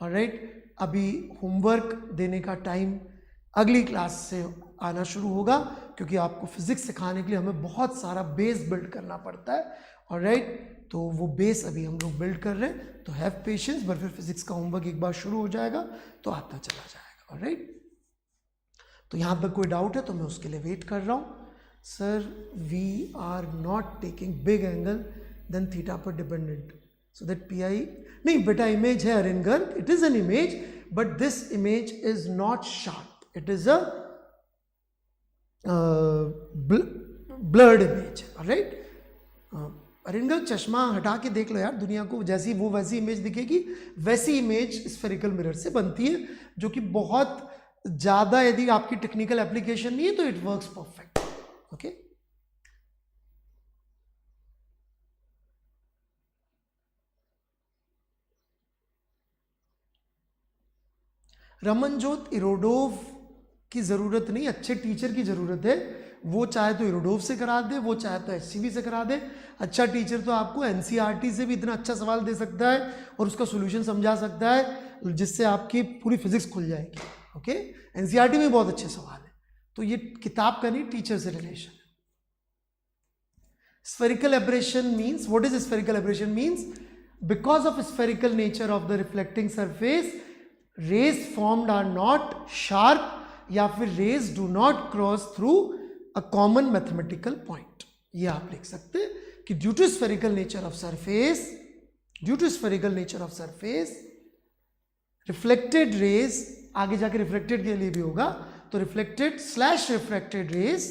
A: ऑलराइट, अभी होमवर्क देने का टाइम अगली क्लास से आना शुरू होगा, क्योंकि आपको फिजिक्स सिखाने के लिए हमें बहुत सारा बेस बिल्ड करना पड़ता है। ऑलराइट, तो वो बेस अभी हम लोग बिल्ड कर रहे हैं, तो हैव पेशेंस। पर फिर फिजिक्स का होमवर्क एक बार शुरू हो जाएगा तो आता चला जाएगा। ऑलराइट, तो यहाँ पर कोई डाउट है तो मैं उसके लिए वेट कर रहा हूँ। Sir, we are not taking big angle then theta पर dependent, so that P I, नहीं बेटा इमेज है अरिनगर, it is an image, but this image is not sharp, it is a blurred image. Right, अरिनगर चश्मा हटा के देख लो यार, दुनिया को जैसी वो वैसी इमेज दिखेगी, वैसी इमेज स्फेरिकल मिरर से बनती है, जो कि बहुत ज़्यादा यदि आपकी टेक्निकल एप्लीकेशन नहीं है तो it works perfect. Okay, Ramanjot, Irodov की ज़रूरत नहीं, अच्छे टीचर की ज़रूरत है। वो चाहे तो इरोडोव से करा दे, वो चाहे तो एचसीवी से करा दे। अच्छा टीचर तो आपको एनसीईआरटी से भी इतना अच्छा सवाल दे सकता है और उसका सोल्यूशन समझा सकता है, जिससे आपकी पूरी फिजिक्स खुल जाएगी। ओके, एनसीईआरटी में बहुत अच्छे सवाल है, तो ये किताब का नहीं, टीचर से relation. Spherical aberration means, what is spherical aberration means? Because of spherical nature of the reflecting surface, rays formed are not sharp, या फिर rays do not cross through a common mathematical point। ये आप लिख सकते हैं कि due to spherical nature of surface, reflected rays, आगे जाके reflected के लिए भी होगा, तो reflected/refracted rays,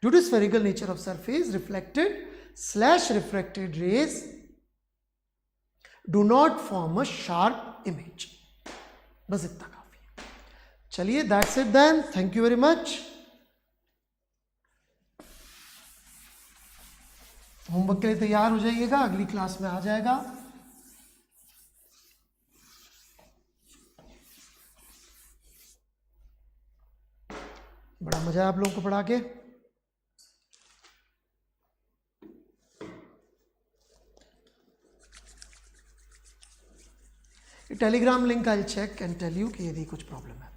A: due to spherical nature of surface, reflected/refracted rays do not form a sharp image। बस इतना काफी है। चलिए, that's it then, thank you very much। Homework के लिए तैयार हो जाइएगा, अगली क्लास में आ जाएगा। बड़ा मजा है आप लोगों को पढ़ा के। Telegram link I check and tell you कि यदि कुछ प्रॉब्लम है।